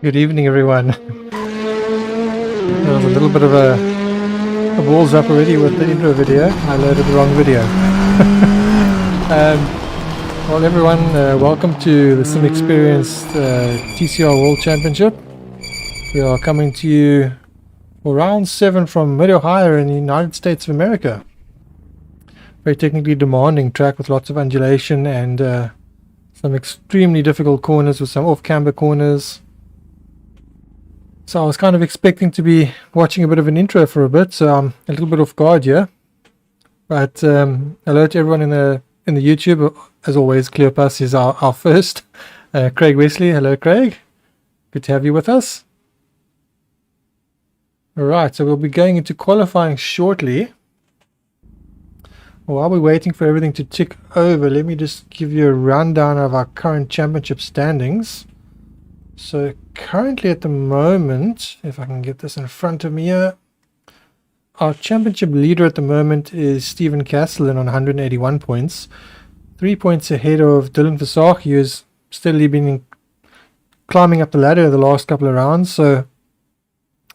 Good evening, everyone. There was a little bit of a balls up already with the intro video. I loaded the wrong video. Well, everyone, welcome to the Sim Experience TCR World Championship. We are coming to you for round 7 from Mid-Ohio in the United States of America. Very technically demanding track with lots of undulation and some extremely difficult corners with some off-camber corners. So I was kind of expecting to be watching a bit of an intro for a bit, so I'm a little bit off guard here. But hello to everyone in the YouTube. As always, Cleopas is our first. Craig Wesley, hello Craig. Good to have you with us. Alright, so we'll be going into qualifying shortly. While we're waiting for everything to tick over, let me just give you a rundown of our current championship standings. So currently at the moment, if I can get this in front of me here, our championship leader at the moment is Stephen Castellan on 181 points. 3 points ahead of Dylan Versace, who's steadily been climbing up the ladder the last couple of rounds. So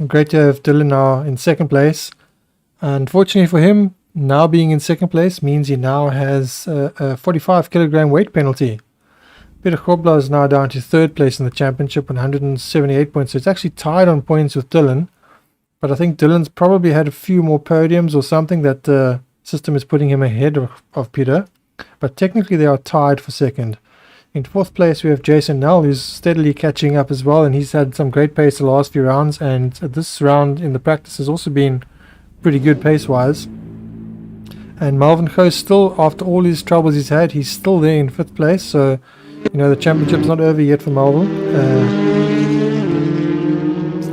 great to have Dylan now in second place. Unfortunately for him, now being in second place means he now has a 45 kilogram weight penalty. Peter Grobler is now down to third place in the championship on 178 points. So it's actually tied on points with Dylan. But I think Dylan's probably had a few more podiums or something that the system is putting him ahead of Peter. But technically they are tied for second. In fourth place we have Jason Nell, who's steadily catching up as well. And he's had some great pace the last few rounds. And this round in the practice has also been pretty good pace-wise. And Malvin Goes still, after all his troubles he's had, he's still there in fifth place. So you know, the championship's not over yet for Malvin.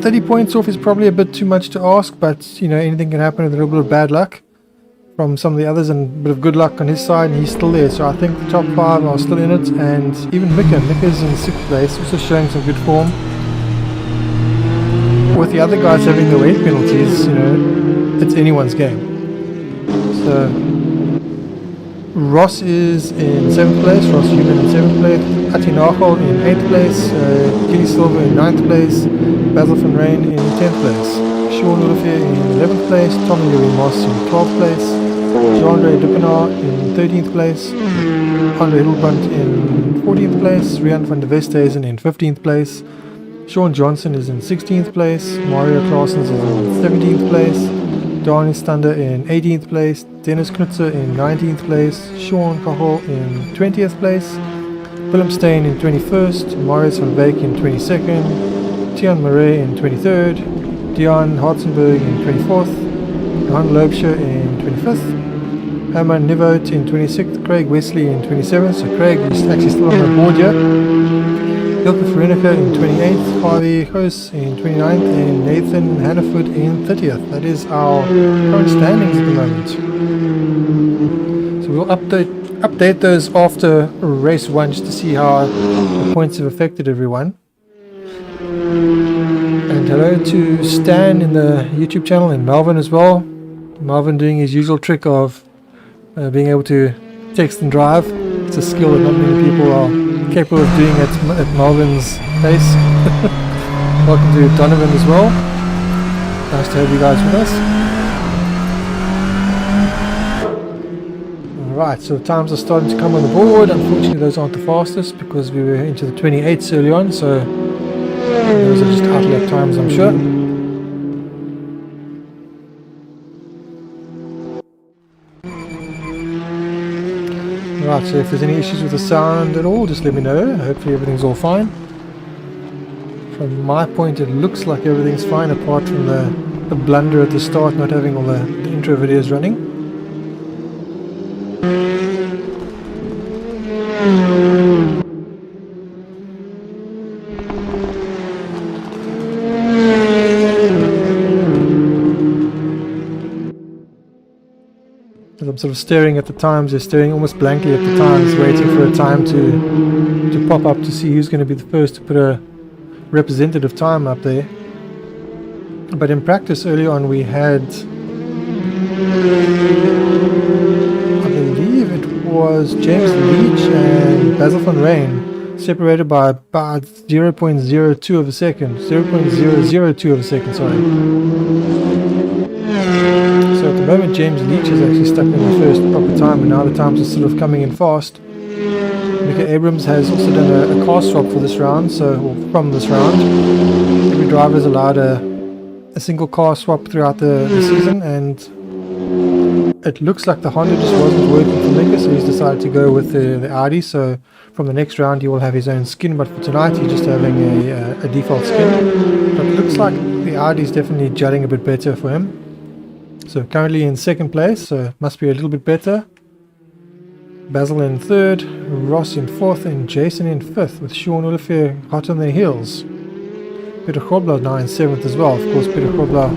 30 points off is probably a bit too much to ask, but you know, anything can happen with a little bit of bad luck from some of the others and a bit of good luck on his side, and he's still there. So I think the top 5 are still in it, and even Mika's in 6th place, also showing some good form. With the other guys having the weight penalties, you know, it's anyone's game. So Ross is in 7th place, Ross Human in 7th place, Ati Nachol in 8th place, Kitty Silver in 9th place, Basil van Rijn in 10th place, Sean Olivier in 11th place, Tommy Louis Moss in 12th place, Jean-Ray Dupenar in 13th place, Andre Hilbrandt in 14th place, Rian van der Westhuizen in 15th place, Sean Johnson is in 16th place, Mario Claessens is in 17th place, Daniel Stander in 18th place, Dennis Knutzer in 19th place, Sean Cahol in 20th place, Willem Steen in 21st, Marius van Beek in 22nd, Tian Murray in 23rd, Dion Hartzenberg in 24th, Johan Loebscher in 25th, Herman Nivout in 26th, Craig Wesley in 27th, so Craig is actually still on the board here, Hilke Veronica in 28th, Harvey Goes in 29th, and Nathan Hannaford in 30th. That is our current standings at the moment. So we'll update those after race 1 just to see how the points have affected everyone. And hello to Stan in the YouTube channel and Melvin as well. Melvin doing his usual trick of being able to text and drive. It's a skill that not many people are capable of doing at Melvin's pace. Welcome to Donovan as well. Nice to have you guys with us. Alright, so times are starting to come on the board. Unfortunately those aren't the fastest because we were into the 28s early on, so those are just outlap times, I'm sure. Right, so if there's any issues with the sound at all, just let me know. Hopefully everything's all fine. From my point, it looks like everything's fine, apart from the blunder at the start, not having all the intro videos running. I'm sort of staring at the times, they're staring almost blankly at the times, waiting for a time to pop up to see who's going to be the first to put a representative time up there. But in practice early on we had, I believe it was James Leach and Basil van Rijn separated by about 0.02 of a second, 0.002 of a second, sorry. So at the moment James Leach is actually stuck in the first proper time, and now the times are sort of coming in fast. Mika Abrams has also done a car swap for this round, from this round. Every driver is allowed a single car swap throughout the season, and it looks like the Honda just wasn't working for Mika, so he's decided to go with the Audi. So from the next round he will have his own skin, but for tonight he's just having a default skin. But it looks like the Audi is definitely jutting a bit better for him. So currently in second place, so it must be a little bit better. Basil in third, Ross in fourth, and Jason in fifth, with Sean Olivier hot on their heels. Peter Grobler now in seventh as well. Of course, Peter Grobler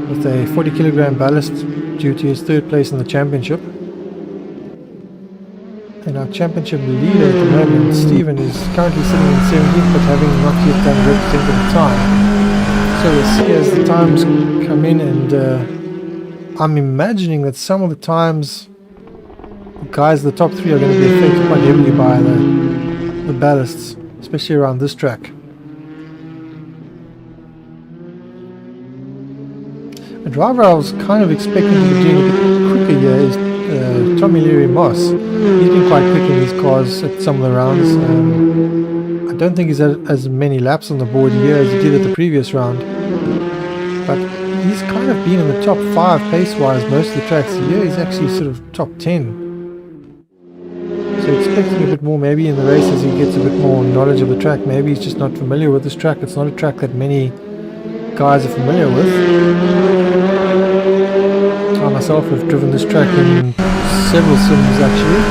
with a 40 kilogram ballast due to his third place in the championship. And our championship leader at the moment, Stephen, is currently sitting in 17th, but having not yet done representative time. So we'll see as the times come in, and I'm imagining that some of the times, the guys in the top three are going to be affected quite heavily by the ballasts, especially around this track. A driver I was kind of expecting to be doing a bit quicker here is Tommy Leary Moss. He's been quite quick in these cars at some of the rounds. I don't think he's had as many laps on the board here as he did at the previous round, but he's kind of been in the top 5 pace-wise most of the tracks. Here he's actually sort of top 10. So expecting a bit more maybe in the race as he gets a bit more knowledge of the track. Maybe he's just not familiar with this track. It's not a track that many guys are familiar with. I myself have driven this track in several sims actually.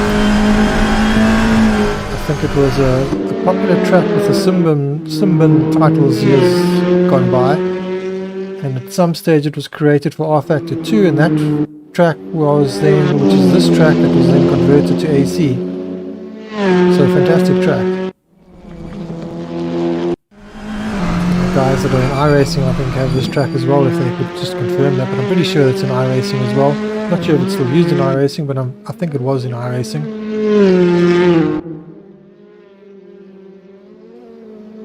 I think it was a popular track with the Simbin titles years gone by, and at some stage it was created for R Factor 2, and that track was then, which is this track, that was then converted to AC. So a fantastic track. Guys that are in iRacing I think have this track as well, if they could just confirm that, but I'm pretty sure it's in iRacing as well. Not sure if it's still used in iRacing, but I think it was in iRacing.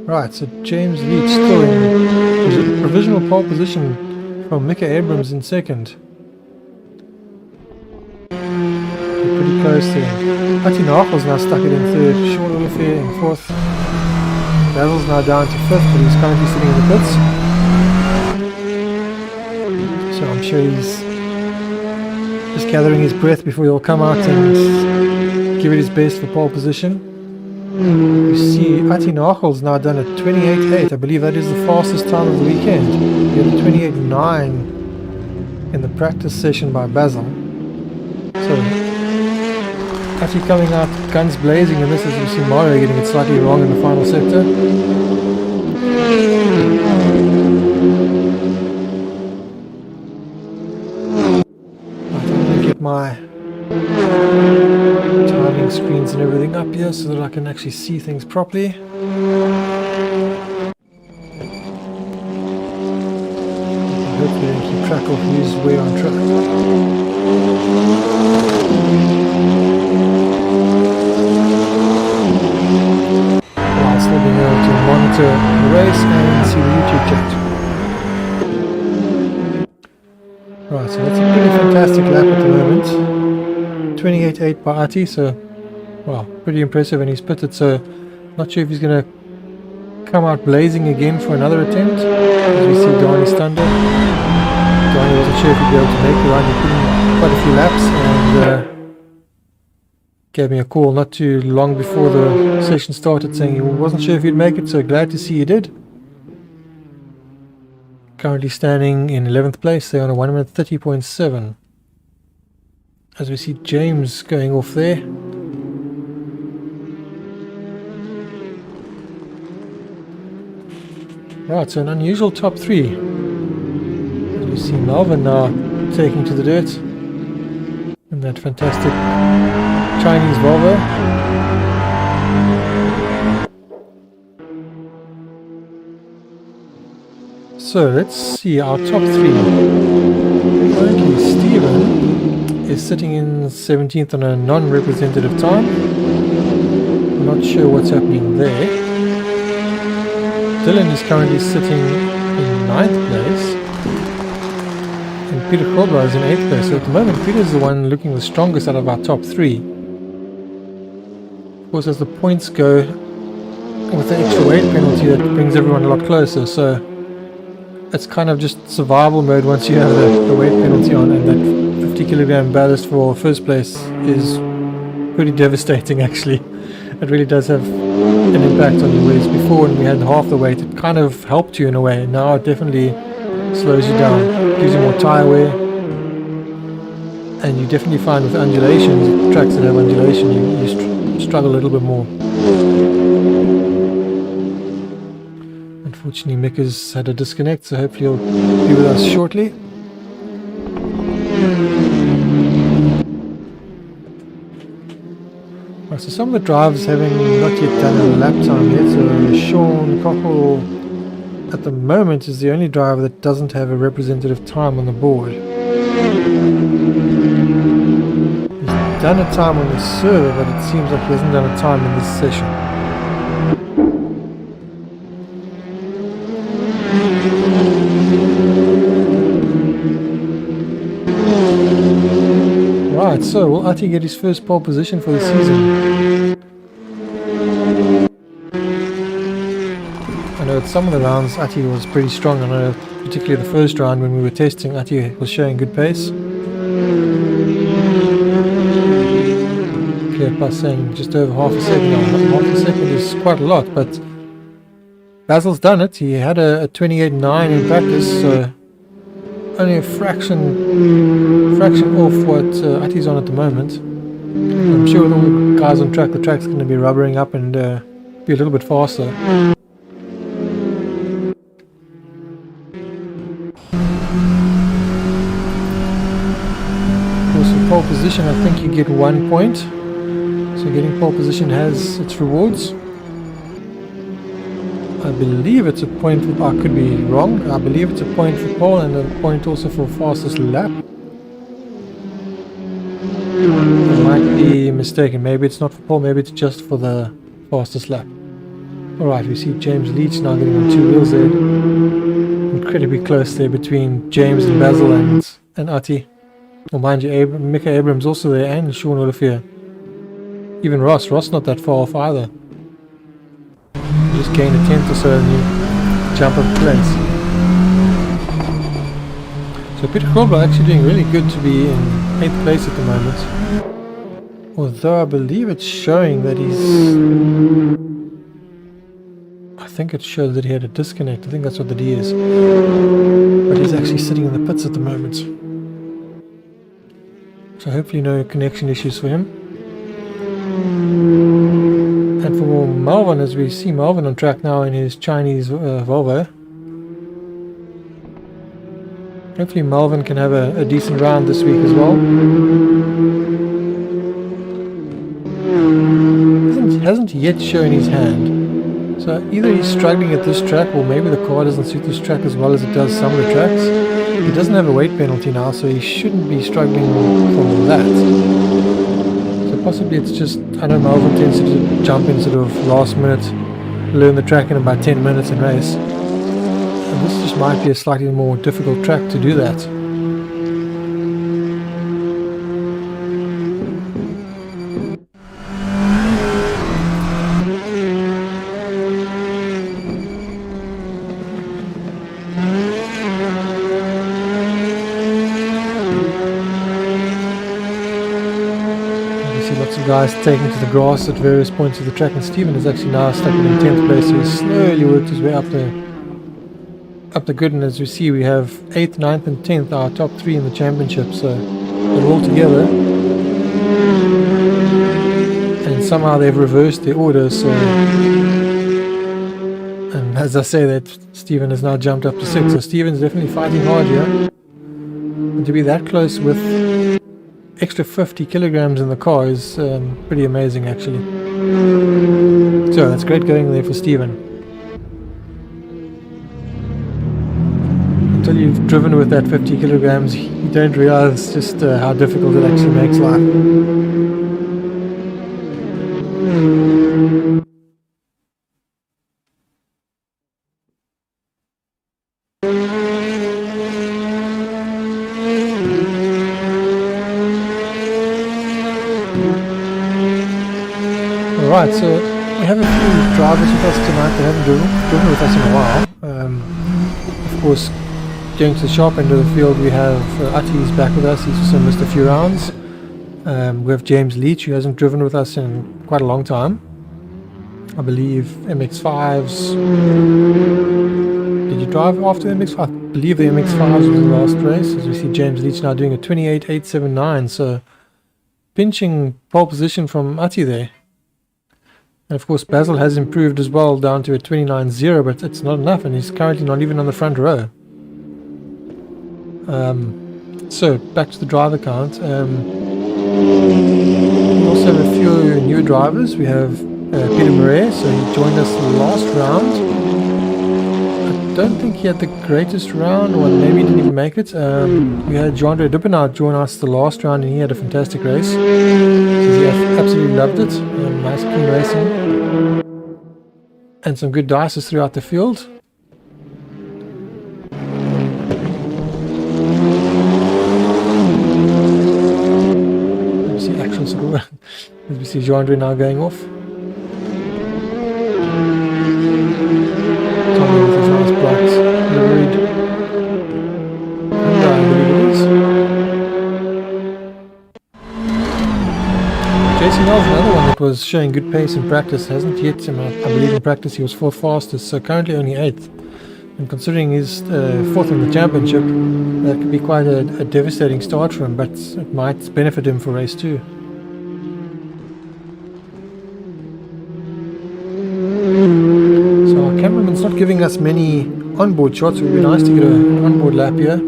Right, so James Leach still in provisional pole position from Mika Abrams in second. They're pretty close there. Ati Nachel's now stuck it in third, Sean Olivier in fourth. Basil's now down to fifth, but he's currently sitting in the pits. So I'm sure he's just gathering his breath before he'll come out and give it his best for pole position. You see Ati Nachel's now done a 28.8. I believe that is the fastest time of the weekend. He had a 28.9 in the practice session by Basil. So actually coming out guns blazing, and this is you see Mario getting it slightly wrong in the final sector. I'm going to get my timing screens and everything up here so that I can actually see things properly. Hopefully I can keep track of who's where on track. Still being able to monitor the race and see the YouTube chat. Right, so that's a pretty fantastic lap at the moment. 28.8 by Ati, so well, pretty impressive, and he's pitted, so not sure if he's going to come out blazing again for another attempt. As we see Donnie's thunder. Donnie wasn't sure if he'd be able to make the run. He put in quite a few laps and gave me a call not too long before the session started saying he wasn't sure if he'd make it, so glad to see he did. Currently standing in 11th place there on a 1 minute 30.7. As we see James going off there. Right, so an unusual top 3. As we see Melvin now taking to the dirt. And that fantastic Chinese Volvo. So let's see our top 3. Currently Stephen is sitting in 17th on a non-representative time. I'm not not sure what's happening there. Dylan is currently sitting in 9th place. And Peter Cobra is in 8th place. So at the moment, Peter is the one looking the strongest out of our top 3. Of course, as the points go, with the extra weight penalty, that brings everyone a lot closer. So it's kind of just survival mode once you have the weight penalty on, and that 50 kilogram ballast for first place is pretty devastating actually. It really does have an impact on you, whereas before when we had half the weight it kind of helped you in a way. Now it definitely slows you down, gives you more tyre wear, and you definitely find with undulations, tracks that have undulation, you struggle a little bit more. Unfortunately, Mick has had a disconnect, so hopefully he'll be with us shortly. Right, so some of the drivers having not yet done a lap time yet. So Sean Cockle at the moment is the only driver that doesn't have a representative time on the board. He's done a time on the server, but it seems like he hasn't done a time in this session. Right, so will Ati get his first pole position for the season? I know at some of the rounds Ati was pretty strong. I know particularly the first round when we were testing, Ati was showing good pace. Clear Plus saying just over half a second now. Half a second is quite a lot, but Basil's done it. He had a 28.9 in practice, so only a fraction off what Ati's on at the moment. I'm sure with all the guys on track, the track's going to be rubbering up and be a little bit faster. Of course, for pole position, I think you get 1 point. So getting pole position has its rewards. I believe it's a point for, I could be wrong, I believe it's a point for pole and a point also for fastest lap. I might be mistaken, maybe it's not for pole, maybe it's just for the fastest lap. Alright, we see James Leach now getting on 2 wheels there. Incredibly close there between James and Basil and Ati. Well, mind you, Mika Abrams also there and Sean Olivier. Even Ross not that far off either. Just gain a 10th or so and you jump up place. So Peter Krolber actually doing really good to be in 8th place at the moment. Although I believe it's showing that he's... I think it shows that he had a disconnect. I think that's what the D is. But he's actually sitting in the pits at the moment. So hopefully no connection issues for him. And for Malvin, as we see Malvin on track now in his Chinese Volvo. Hopefully Malvin can have a decent round this week as well. Hasn't yet shown his hand. So either he's struggling at this track, or maybe the car doesn't suit this track as well as it does some of the tracks. He doesn't have a weight penalty now, so he shouldn't be struggling from that. So possibly it's just, I know Malvin tends to jump in sort of last minute, learn the track in about 10 minutes and race. And this just might be a slightly more difficult track to do that. Guys taking to the grass at various points of the track, and Stephen is actually now stuck in 10th place. So he's slowly worked his way up the grid, and as we see we have 8th, 9th and 10th, our top 3 in the championship, so they're all together and somehow they've reversed their order. So, and as I say that, Stephen has now jumped up to 6th, so Stephen's definitely fighting hard here, and to be that close with extra 50 kilograms in the car is pretty amazing actually. So that's great going there for Stephen. Until you've driven with that 50 kilograms, you don't realize just how difficult it actually makes life. Right, so we have a few drivers with us tonight that haven't driven with us in a while. Of course, going to the sharp end of the field, we have Atti's back with us. He's also missed a few rounds. We have James Leach, who hasn't driven with us in quite a long time. I believe MX-5s. Did you drive after the MX-5? I believe the MX-5s was the last race. As we see James Leach now doing a 28.879, so pinching pole position from Atti there. And of course Basil has improved as well down to a 29.0, but it's not enough, and he's currently not even on the front row. So back to the driver count. We also have a few new drivers. We have Peter Murray, so he joined us last round. I don't think he had the greatest round, or maybe he didn't even make it. We had Jean-Andre Duppenard join us the last round, and he had a fantastic race. So he absolutely loved it. Nice clean racing. And some good dices throughout the field. Let's see action sort of. As we see Jean-Andre now going off. Tommy with his nice bright liveried Hyundai, I believe it is. Jason Knowles, another one that was showing good pace in practice, hasn't yet, I believe in practice he was 4th fastest, so currently only 8th. And considering he's 4th in the championship, that could be quite a devastating start for him, but it might benefit him for race 2. Cameraman's not giving us many onboard shots. It would be nice to get an onboard lap here.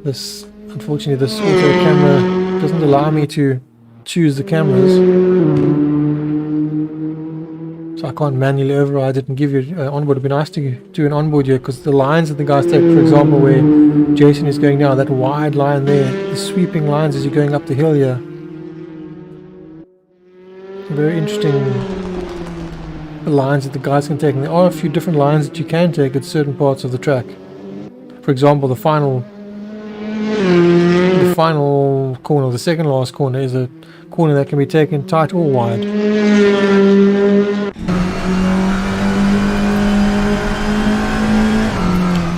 Unfortunately, this auto camera doesn't allow me to choose the cameras, so I can't manually override it and give you onboard. It'd be nice to do an onboard here, because the lines that the guys take, for example, where Jason is going now, that wide line there, the sweeping lines as you're going up the hill here. Very interesting. The lines that the guys can take, and there are a few different lines that you can take at certain parts of the track. For example, the final corner, the second last corner, is a corner that can be taken tight or wide.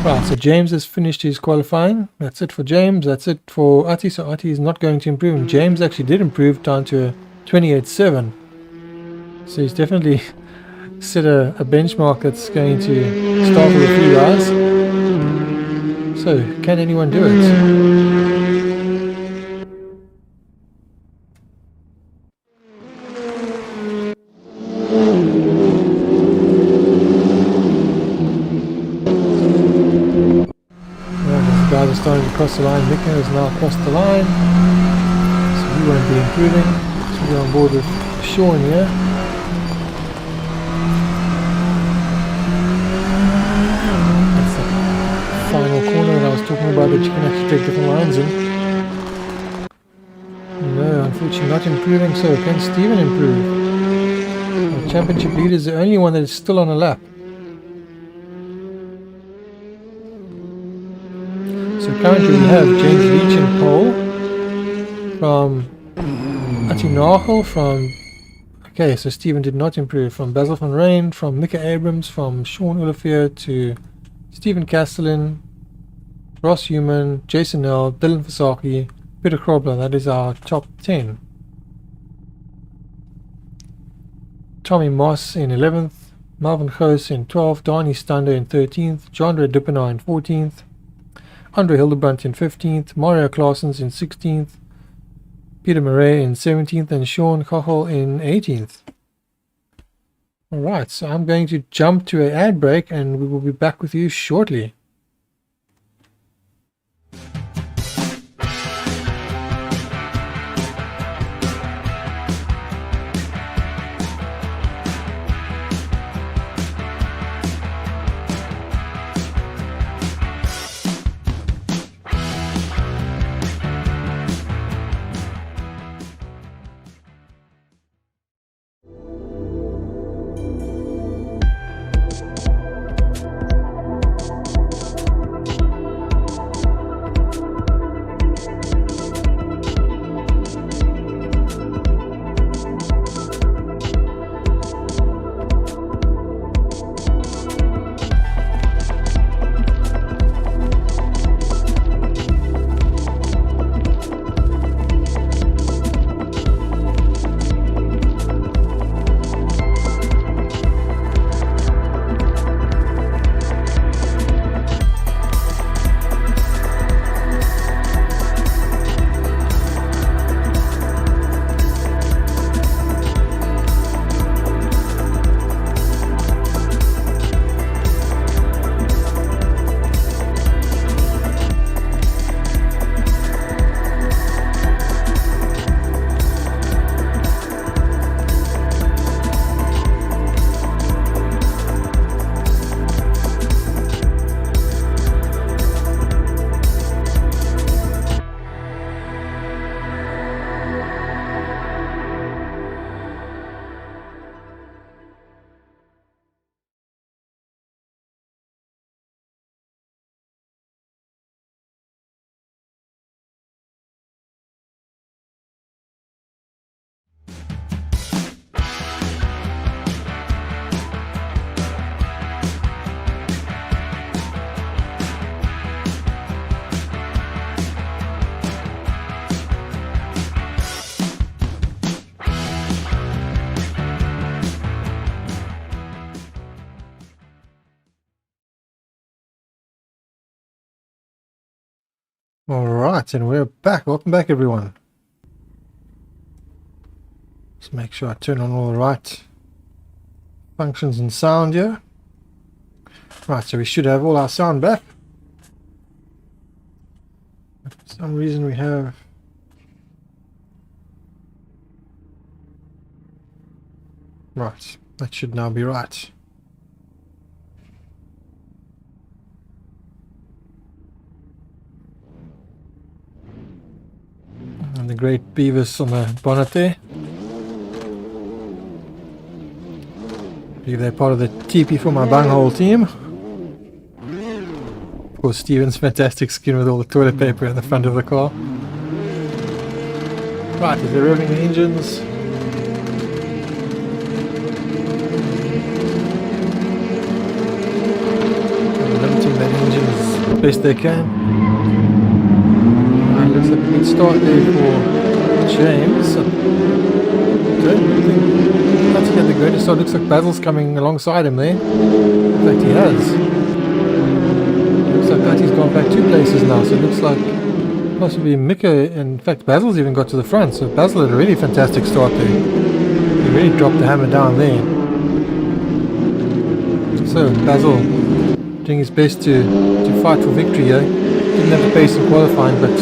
Right, so James has finished his qualifying. That's it for James. That's it for Atti. So Atti is not going to improve, and James actually did improve down to a 28.7. So he's definitely set a benchmark that's going to start with a few guys. So, can anyone do it? Well, the guys are starting to cross the line. Mika has now crossed the line, so he won't be improving. So we're on board with Sean here. Final corner that I was talking about, that you can actually take different lines in. No, unfortunately not improving. So can Stephen improve? The championship leader is the only one that is still on a lap. So currently we have James Leach in pole from Atti Nagel, from okay, so Stephen did not improve, from Basil van Rijn, from Mika Abrams, from Sean Olivier to Stephen Castellin, Ross Human, Jason Nell, Dylan Fasaki, Peter Krobler. That is our top 10. Tommy Moss in 11th, Melvin Goos in 12th, Donnie Stander in 13th, Jean-Andre Duppenard in 14th, Andre Hildebrandt in 15th, Mario Claessens in 16th, Peter Murray in 17th, and Sean Kochel in 18th. Alright, so I'm going to jump to an ad break, and we will be back with you shortly. Alright, and we're back. Welcome back, everyone. Let's make sure I turn on all the right functions and sound here. Right, so we should have all our sound back. But for some reason we have... Right, that should now be right. And the great beavers on the bonnet there. I believe they're part of the TP for my bunghole team. Of course, Steven's fantastic skin with all the toilet paper in the front of the car. Right, is they're rolling the engines. Limiting that engine as best they can. Looks like a good start there for James. I don't think that's had the greatest start. Looks like Basil's coming alongside him there. In fact, he has. Looks like that he's gone back 2 places now, so it looks like possibly Mika. In fact, Basil's even got to the front, so Basil had a really fantastic start there. He really dropped the hammer down there. So Basil doing his best to fight for victory here. Didn't have the pace in qualifying, but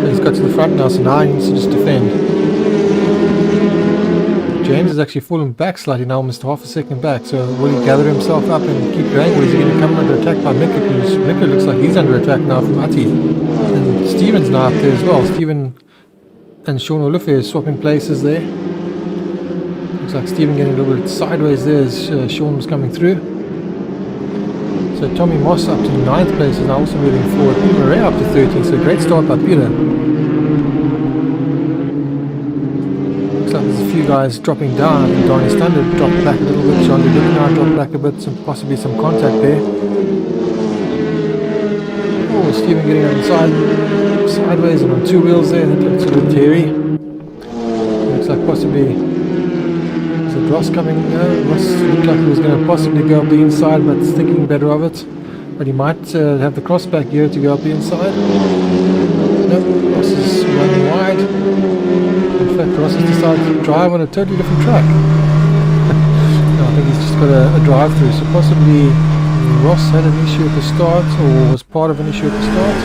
he's got to the front now, so now he needs to just defend. James has actually fallen back slightly now, almost half a second back, so will he gather himself up and keep going, or is he going to come under attack by Mika? Because Mika looks like he's under attack now from Ati. And Steven's now up there as well. Steven and Sean Oluffe are swapping places there. Looks like Steven getting a little bit sideways there as Sean was coming through. So Tommy Moss up to 9th place is now also moving forward. Peter Murray up to 13th, so great start by Peter. Looks like there's a few guys dropping down. I think Donnie Standard dropped back a little bit. John Duke now dropped back a bit, possibly some contact there. Oh, Stephen getting on the sideways and on 2 wheels there. That looks a bit hairy. Looks like possibly... Ross coming, Ross looked like he was going to possibly go up the inside, but thinking better of it. But he might have the crossback here to go up the inside. No, Ross is running wide. In fact, Ross has decided to drive on a totally different track. No, I think he's just got a drive-through, so possibly Ross had an issue at the start, or was part of an issue at the start.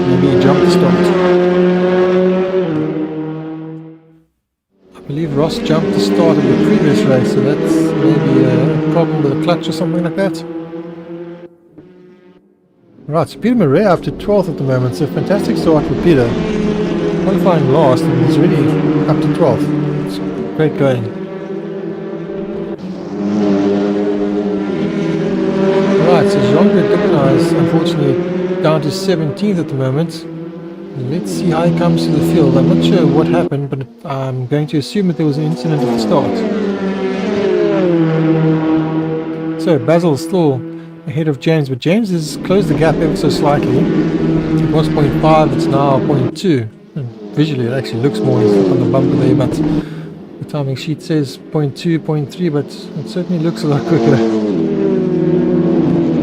Maybe he jumped the start. I believe Ross jumped the start of the previous race, so that's maybe a problem with a clutch or something like that. Right, so Peter Murray up to 12th at the moment, so fantastic start for Peter. Qualifying last, and he's really up to 12th. It's great going. Right, so Jean-Pierre Dupin is unfortunately down to 17th at the moment. Let's see how he comes to the field. I'm not sure what happened, but I'm going to assume that there was an incident at the start. So Basil's still ahead of James, but James has closed the gap ever so slightly. It was 0.5, it's now 0.2. And visually it actually looks more, he's on the bumper there, but the timing sheet says 0.2, 0.3, but it certainly looks a lot quicker.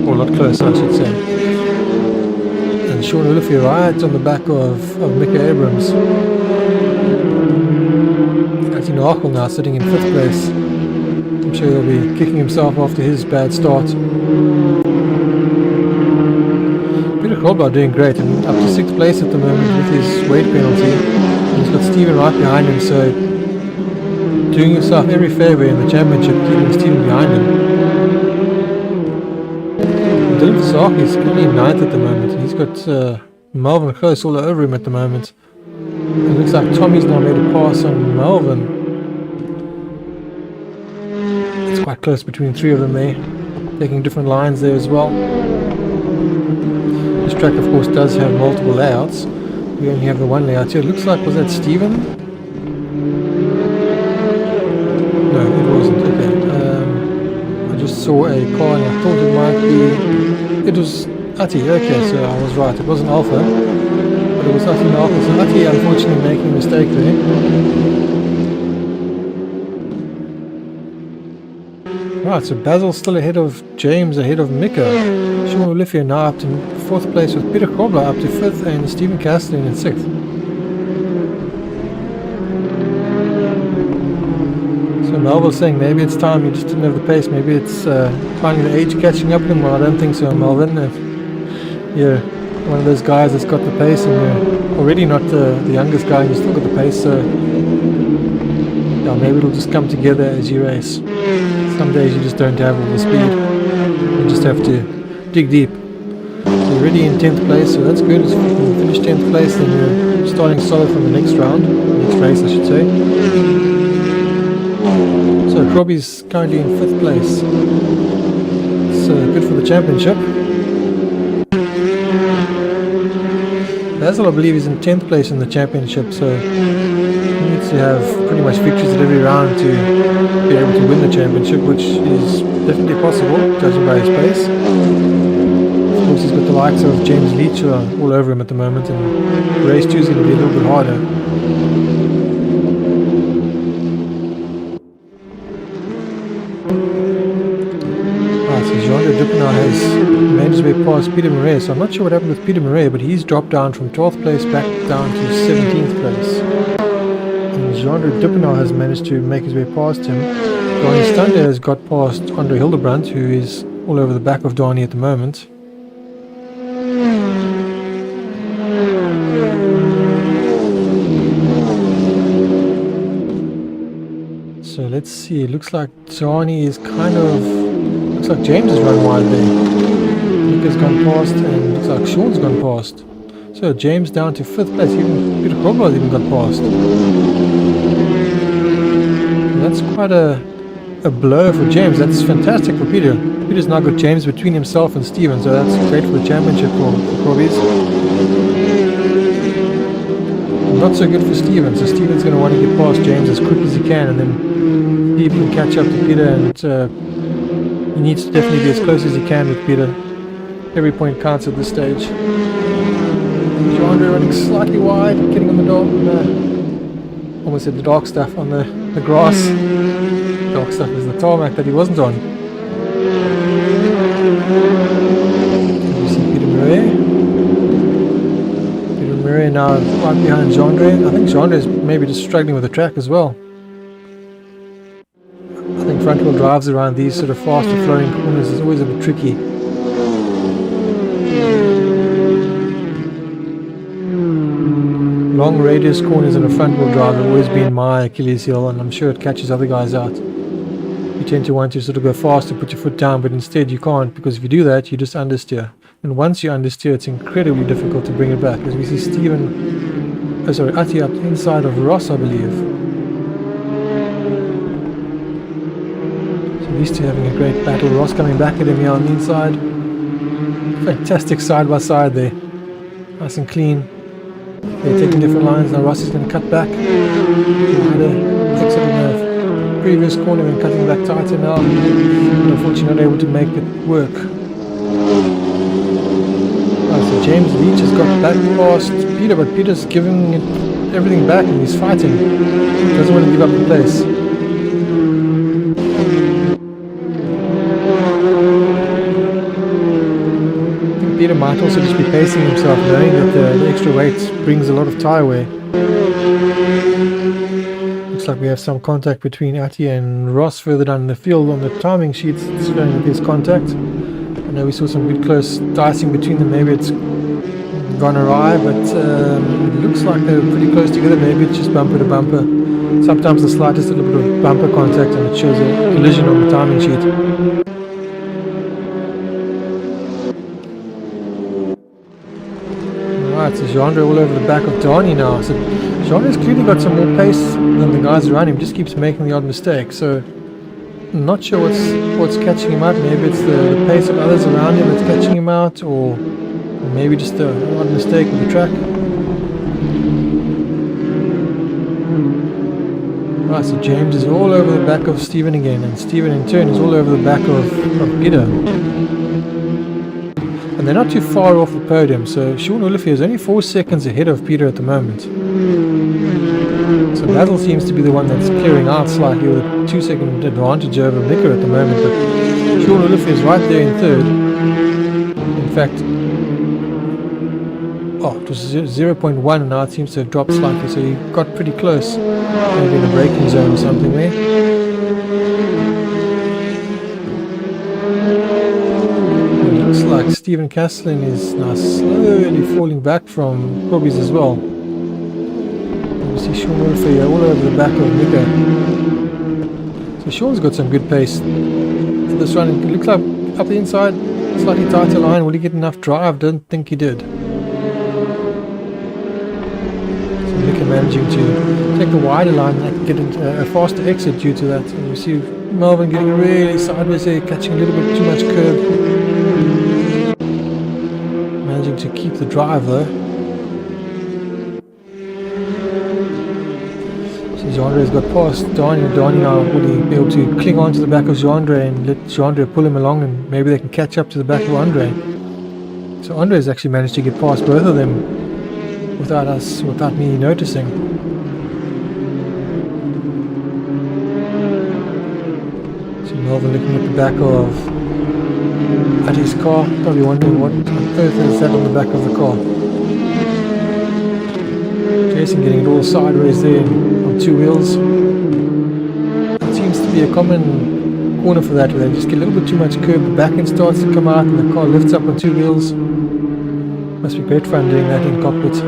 Or a lot closer, I should say. And Sean Oluffe right on the back of Mika Abrams. Martin Ochel now sitting in 5th place. I'm sure he'll be kicking himself after his bad start. Peter Kolbar doing great and up to 6th place at the moment with his weight penalty. And he's got Steven right behind him, so doing yourself every favour in the championship, keeping Steven behind him. Dylan Sark is currently 9th at the moment, and he's got Melvin close all over him at the moment. It looks like Tommy's now made a pass on Melvin. It's quite close between 3 of them there, taking different lines there as well. This track of course does have multiple layouts. We only have the one layout here. It looks like, was that Steven? No, it wasn't. Okay. I just saw a car and I thought it might be... It was Ati, okay, so I was right. It wasn't Alpha, but it was Ati and Alpha. So Ati unfortunately making a mistake there. Right, so Basil's still ahead of James, ahead of Mika. Sean Oluffe now up to 4th place with Peter Kobler up to 5th and Stephen Castellan in 6th. So Melville's saying maybe it's time, he just didn't have the pace, maybe it's finally the age catching up with him. Well, I don't think so, Melvin. If you're one of those guys that's got the pace and you're already not the youngest guy and you still got the pace, so yeah, maybe it'll just come together as you race. Some days you just don't have all the speed, you just have to dig deep. So you're already in 10th place, so that's good. If you can finish 10th place, then you're starting solid from the next round, next race I should say. So Robbie's currently in 5th place, so good for the championship. Basil, I believe, is in 10th place in the championship, so he needs to have pretty much victories at every round to be able to win the championship, which is definitely possible, judging by his pace. Of course, he's got the likes of James Leach all over him at the moment, and race 2 is going to be a little bit harder. Has made his way past Peter Murray, so I'm not sure what happened with Peter Murray, but he's dropped down from 12th place back down to 17th place. And Jean-Andre Duppenau has managed to make his way past him. Donnie Stander has got past Andre Hildebrandt, who is all over the back of Donnie at the moment. So let's see, it looks like Donnie is kind of... Looks like James has run wide there. Nick has gone past and looks like Sean's gone past. So James down to 5th place, even Peter Krobler has even got past. And that's quite a blow for James. That's fantastic for Peter. Peter's now got James between himself and Steven, so that's great for the championship for Crobbies. Not so good for Steven, so Steven's going to want to get past James as quick as he can and then see if he can catch up to Peter, and he needs to definitely be as close as he can with Peter. Every point counts at this stage. Jean-Andre running slightly wide, getting on the dark, almost said the dark stuff on the grass. Dark stuff is the tarmac that he wasn't on. You see Peter Murray. Peter Murray now right behind Jean-Andre. I think Jean-Andre is maybe just struggling with the track as well. I think front wheel drives around these sort of faster flowing corners is always a bit tricky. Long radius corners in a front wheel drive have always been my Achilles heel, and I'm sure it catches other guys out. You tend to want to sort of go fast and put your foot down, but instead you can't, because if you do that you just understeer, and once you understeer it's incredibly difficult to bring it back. As we see Ati up inside of Ross, I believe. These two having a great battle. Ross coming back at him here on the inside. Fantastic side by side there. Nice and clean. They're taking different lines. Now Ross is going to cut back. Exit in the previous corner and cutting back tighter now. Unfortunately not able to make it work. So James Leach has got back past Peter, but Peter's giving it everything back and he's fighting. He doesn't want to give up the place. Peter might also just be pacing himself, knowing that the extra weight brings a lot of tyre wear. Looks like we have some contact between Ati and Ross further down in the field. On the timing sheets it's showing that there's contact. I know we saw some good close dicing between them. Maybe it's gone awry, but it looks like they were pretty close together. Maybe it's just bumper to bumper. Sometimes the slightest little bit of bumper contact and it shows a collision on the timing sheet. Alright, so Jean-Andre all over the back of Donnie now. So Jean-Andre's clearly got some more pace than the guys around him, just keeps making the odd mistake. So I'm not sure what's catching him out. Maybe it's the pace of others around him that's catching him out, or maybe just an odd mistake with the track. Right, so James is all over the back of Stephen again, and Stephen in turn is all over the back of Peter. And they're not too far off the podium, so Sean Olivier is only 4 seconds ahead of Peter at the moment. So Basil seems to be the one that's clearing out slightly with a 2-second advantage over Nicker at the moment, but Sean Olivier is right there in third. In fact, Oh, it was 0.1 and now it seems to have dropped slightly, so you got pretty close. Maybe in a braking zone or something there. It looks like Stephen Castellin is now slowly falling back from Robbie's as well. You see Sean Murphy all over the back of Mika. So Sean's got some good pace for this run. It looks like up the inside, slightly tighter line. Will he get enough drive? Don't think he did. So Mika managing to take the wider line and get a faster exit due to that. And you see Melvin getting really sideways there, catching a little bit too much curb. Managing to keep the drive though. Jeandre's got past Donnie, and Donnie now will be able to cling on to the back of Jeandre and let Jeandre pull him along, and maybe they can catch up to the back of Andre. So Andre's actually managed to get past both of them without me noticing. So Melvin looking at the back of Adi's car, probably wondering what on earth is that on the back of the car. Jason getting it all sideways there on two wheels. It seems to be a common corner for that, where they just get a little bit too much curb, the back end starts to come out and the car lifts up on two wheels. Must be great fun doing that in cockpit.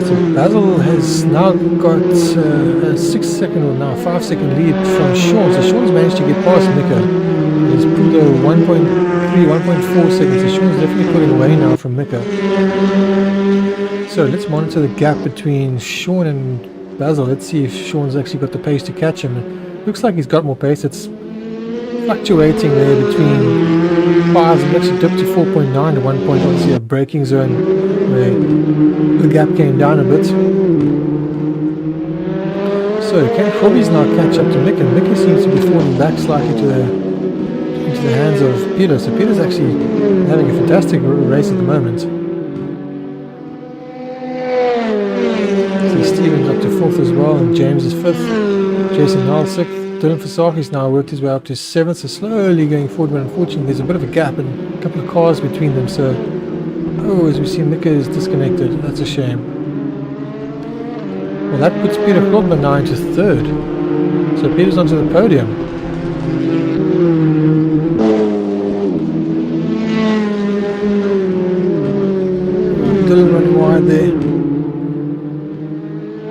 So Basil has now got a 5-second lead from Sean. So Sean's managed to get past Mika. He's pulled over 1.4 seconds. So Sean's definitely pulling away now from Mika. So let's monitor the gap between Sean and Basil. Let's see if Sean's actually got the pace to catch him. It looks like he's got more pace. It's fluctuating there between 5s and actually dipped to 4.9 at one point. Obviously a braking zone where the gap came down a bit. So can Hobbies now catch up to Mick, and Mick seems to be falling back slightly into the hands of Peter. So Peter's actually having a fantastic race at the moment. So Stephen's up to 4th as well, and James is 5th. Jason Niles 6th. Dylan Fasaki's now worked his way up to 7th, so slowly going forward, but unfortunately there's a bit of a gap and a couple of cars between them. So, as we see, Mika is disconnected. That's a shame. Well, that puts Peter Klopman now into 3rd. So Peter's onto the podium. Dylan running wide there.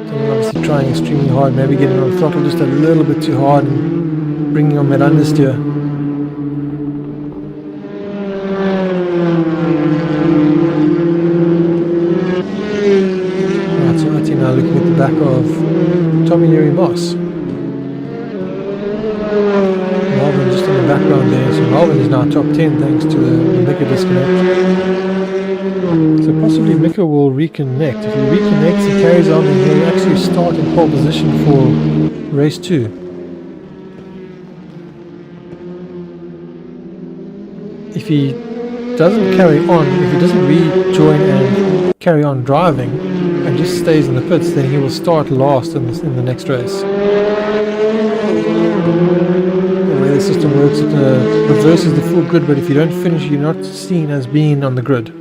Dylan obviously trying extremely hard, maybe getting on throttle just a little bit too hard and bringing on that understeer. Right, so Ati now looking at the back of Tommy Yuri Moss. Melvin just in the background there, so Melvin is now top 10 thanks to the Mika disconnect. So possibly Mika will reconnect. If he reconnects and carries on, then he'll actually start in pole position for race 2. If he doesn't carry on, if he doesn't rejoin and carry on driving and just stays in the pits, then he will start last in the next race. The way the system works, it reverses the full grid, but if you don't finish, you're not seen as being on the grid.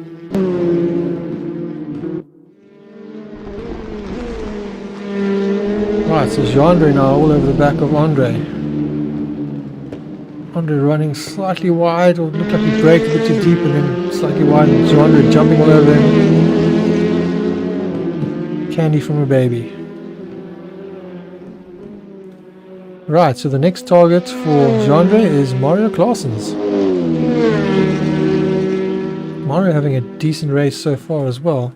Right, so Jeandre now all over the back of Andre. Andre running slightly wide, or looked like he braked a bit too deep and then slightly wide, and Jeandre jumping all over him. Candy from a baby. Right, so the next target for Jeandre is Mario Claessens. Mario having a decent race so far as well.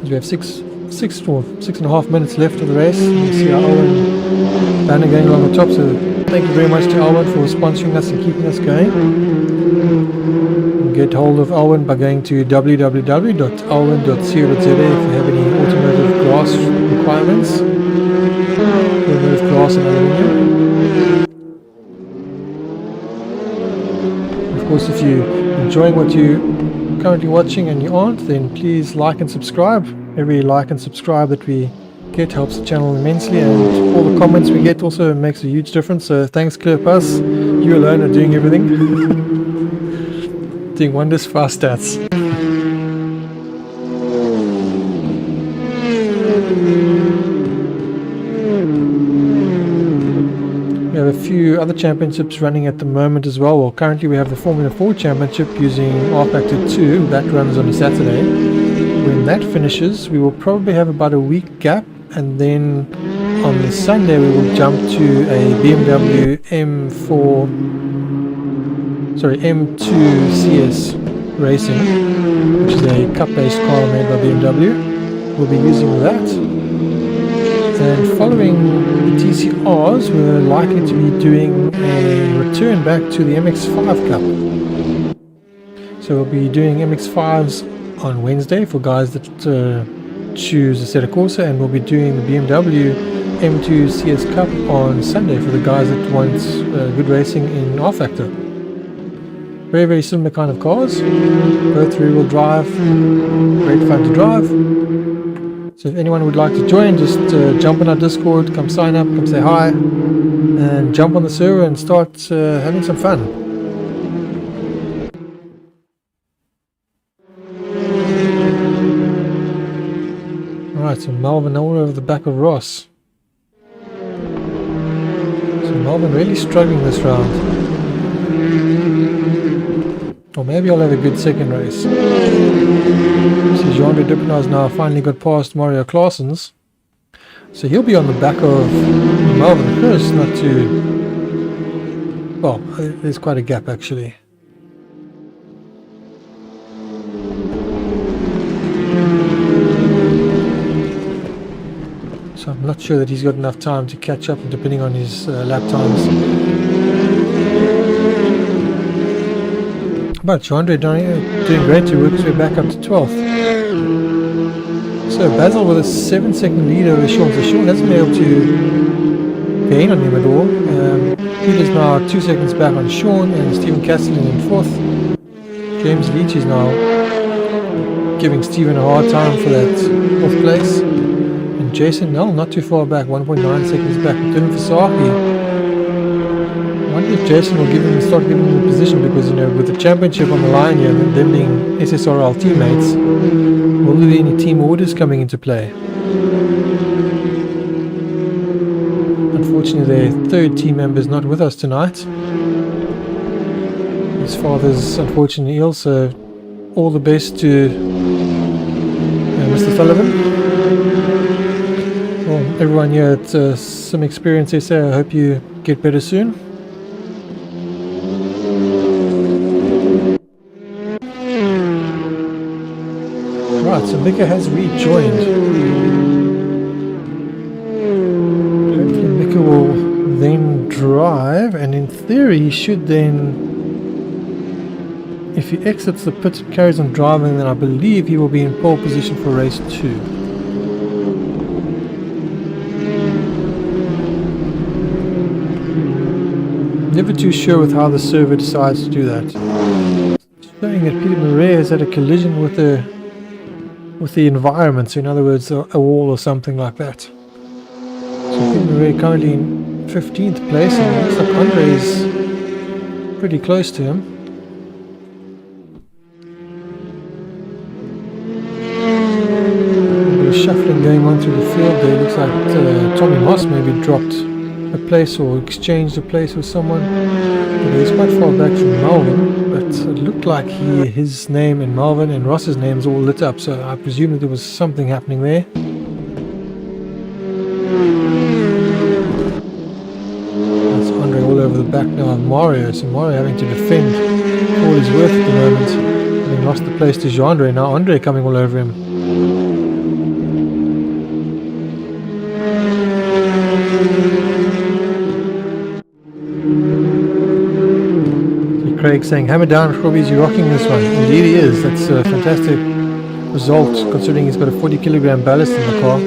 We have 6.5 minutes left of the race. You see our Owen banner going along the top, so thank you very much to Owen for sponsoring us and keeping us going. You can get hold of Owen by going to www.owen.co.za if you have any automotive glass requirements. Automotive glass and aluminium. Of course, if you're enjoying what you're currently watching and you aren't, then please like and subscribe. Every like and subscribe that we get helps the channel immensely, and all the comments we get also makes a huge difference. So thanks, Cleopas. You alone are doing everything. Doing wonders for our stats. We have a few other championships running at the moment as well. Well, currently we have the Formula 4 Championship using R-Factor 2. That runs on a Saturday. When that finishes, we will probably have about a week gap, and then on the Sunday we will jump to a BMW M2 CS Racing, which is a cup-based car made by BMW. We'll be using that. And following the TCRs, we're likely to be doing a return back to the MX-5 Cup. So we'll be doing MX-5s on Wednesday for guys that choose a Assetto Corsa, and we'll be doing the BMW M2 CS Cup on Sunday for the guys that want good racing in R-Factor. Very, very similar kind of cars, both rear-wheel drive, great fun to drive. So if anyone would like to join, just jump on our Discord, come sign up, come say hi, and jump on the server and start having some fun. Alright, so Melvin all over the back of Ross. So Melvin really struggling this round. Or maybe I'll have a good second race. So Jean-Andre Dupinaz now finally got past Mario Claessens. So he'll be on the back of Melvin Chris, not too... Well, there's quite a gap actually. So I'm not sure that he's got enough time to catch up, depending on his lap times. But Jean-Andre doing great to work his way back up to 12th. So Basil with a 7-second lead over Sean. So Sean hasn't been able to gain on him at all. Peter's now 2 seconds back on Sean, and Stephen Castellan in 4th. James Leach is now giving Stephen a hard time for that 4th place. And Jason Nell not too far back, 1.9 seconds back. Dylan Fasaki. I wonder if Jason will start giving him a position, because, you know, with the championship on the line here and them being SSRL teammates, will there be any team orders coming into play? Unfortunately, their third team member is not with us tonight. His father's unfortunately ill, so all the best to Mr. Sullivan. Well, everyone here at Sim Experience SA, I hope you get better soon. Right, so Mika has rejoined. Hopefully Mika will then drive, and in theory he should then, if he exits the pit and carries on driving, then I believe he will be in pole position for race 2. Never too sure with how the server decides to do that. Showing that Peter Murray has had a collision with the environment, so in other words a wall or something like that. So Peter Murray currently in 15th place, and it looks like Andre is pretty close to him. A bit of shuffling going on through the field there. Looks like Tommy Moss maybe dropped a place or exchanged a place with someone. But he's quite far back from Melvin, but it looked like his name and Melvin and Ross's names all lit up, so I presume that there was something happening there. That's Andre all over the back now of Mario, so Mario having to defend all his worth at the moment, having lost the place to Jean-Andre. Now Andre coming all over him. Craig saying, hammer down, Robbie's you rocking this one. Indeed he is. That's a fantastic result, considering he's got a 40 kilogram ballast in the car.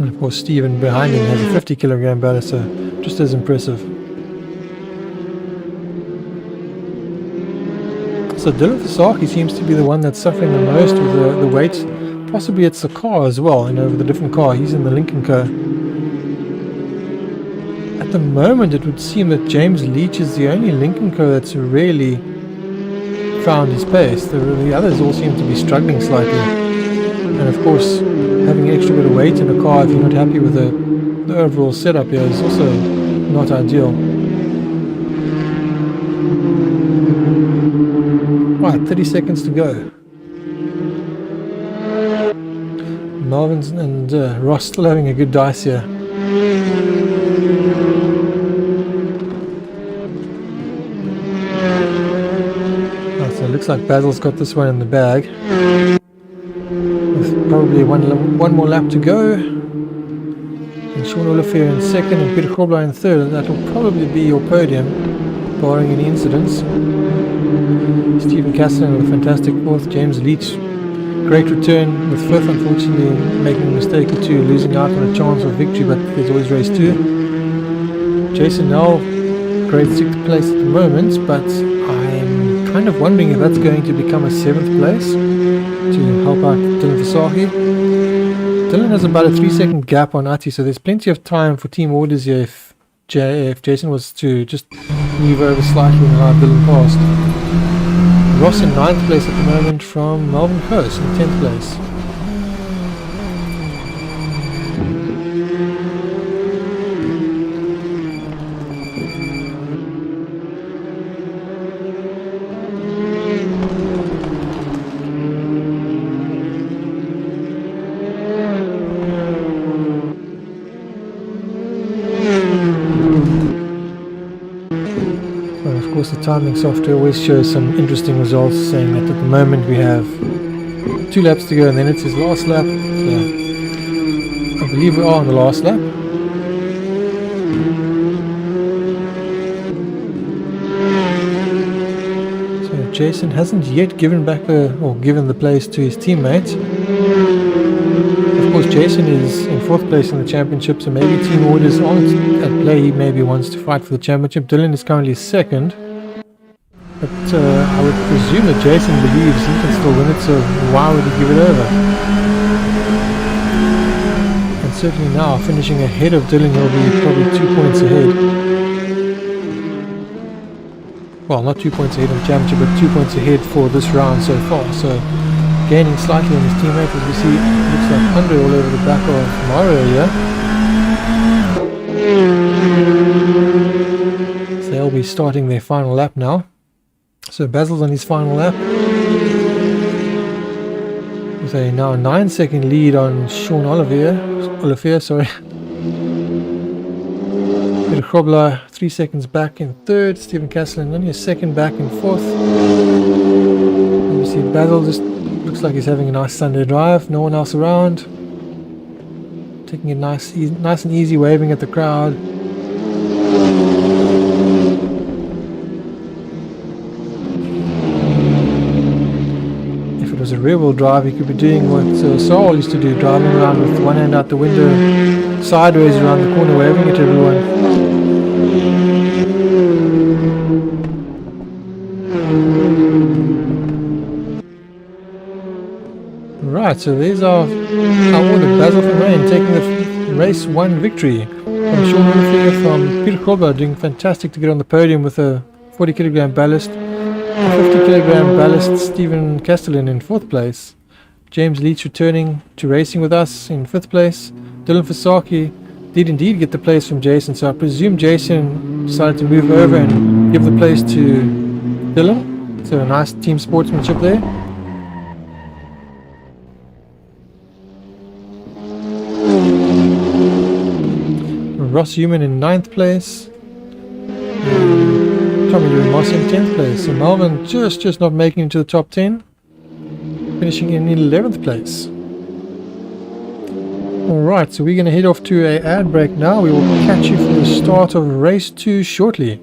And of course Steven behind him has a 50 kilogram ballast, so just as impressive. So Dylan Fasaki seems to be the one that's suffering the most with the weight. Possibly it's the car as well, with the different car. He's in the Lincoln car. At the moment, it would seem that James Leach is the only Lincoln car that's really found his pace. The others all seem to be struggling slightly. And of course, having extra bit of weight in a car if you're not happy with the overall setup here is also not ideal. Right, 30 seconds to go. Marvin and Ross still having a good dice here. Right, so it looks like Basil's got this one in the bag. With probably one more lap to go. And Sean Olivier in second and Peter Grobler in third. And that will probably be your podium, barring any incidents. Stephen Castellan with a fantastic fourth. James Leach, great return with fifth, unfortunately making a mistake or two, losing out on a chance of victory, but there's always race 2. Jason Null, great 6th place at the moment, but I'm kind of wondering if that's going to become a 7th place to help out Dylan Fasaki. Dylan has about a 3-second gap on Ati, so there's plenty of time for team orders here if Jason was to just move over slightly and allow Dylan past. Ross in 9th place at the moment from Melbourne Coast in 10th place. The timing software always shows some interesting results, saying that at the moment we have 2 laps to go and then it's his last lap. So I believe we are on the last lap. So Jason hasn't yet given the place to his teammate. Of course, Jason is in 4th place in the championship, so maybe team orders aren't at play. He maybe wants to fight for the championship. Dylan is currently 2nd. But I would presume that Jason believes he can still win it, so why would he give it over? And certainly now, finishing ahead of Dylan, he'll be probably 2 points ahead. Well, not 2 points ahead of the championship, but 2 points ahead for this round so far. So gaining slightly on his teammate, as we see, looks like Andre all over the back of Mario here. So they'll be starting their final lap now. So Basil's on his final lap with a now 9-second lead on Sean Olivier, sorry. Peter Grobler 3 seconds back in 3rd, Stephen Castellan only a 2nd back in 4th. You see Basil just looks like he's having a nice Sunday drive, no one else around. Taking it nice and easy, waving at the crowd. A rear-wheel drive, he could be doing what Saul used to do, driving around with one hand out the window, sideways around the corner, waving at everyone. Right, so there's our order. Basil van Rijn taking the race 1 victory from Sean Olivier, from Peter Grobler doing fantastic to get on the podium with a 40 kilogram ballast. 50 kilogram ballast Stephen Castellan in 4th place. James Leach returning to racing with us in 5th place. Dylan Fasaki did indeed get the place from Jason, so I presume Jason decided to move over and give the place to Dylan. So a nice team sportsmanship there. Ross Human in 9th place. Tommy Louis Moss in 10th place. So Melvin just not making it to the top 10. Finishing in 11th place. Alright, so we're going to head off to an ad break now. We will catch you for the start of race 2 shortly.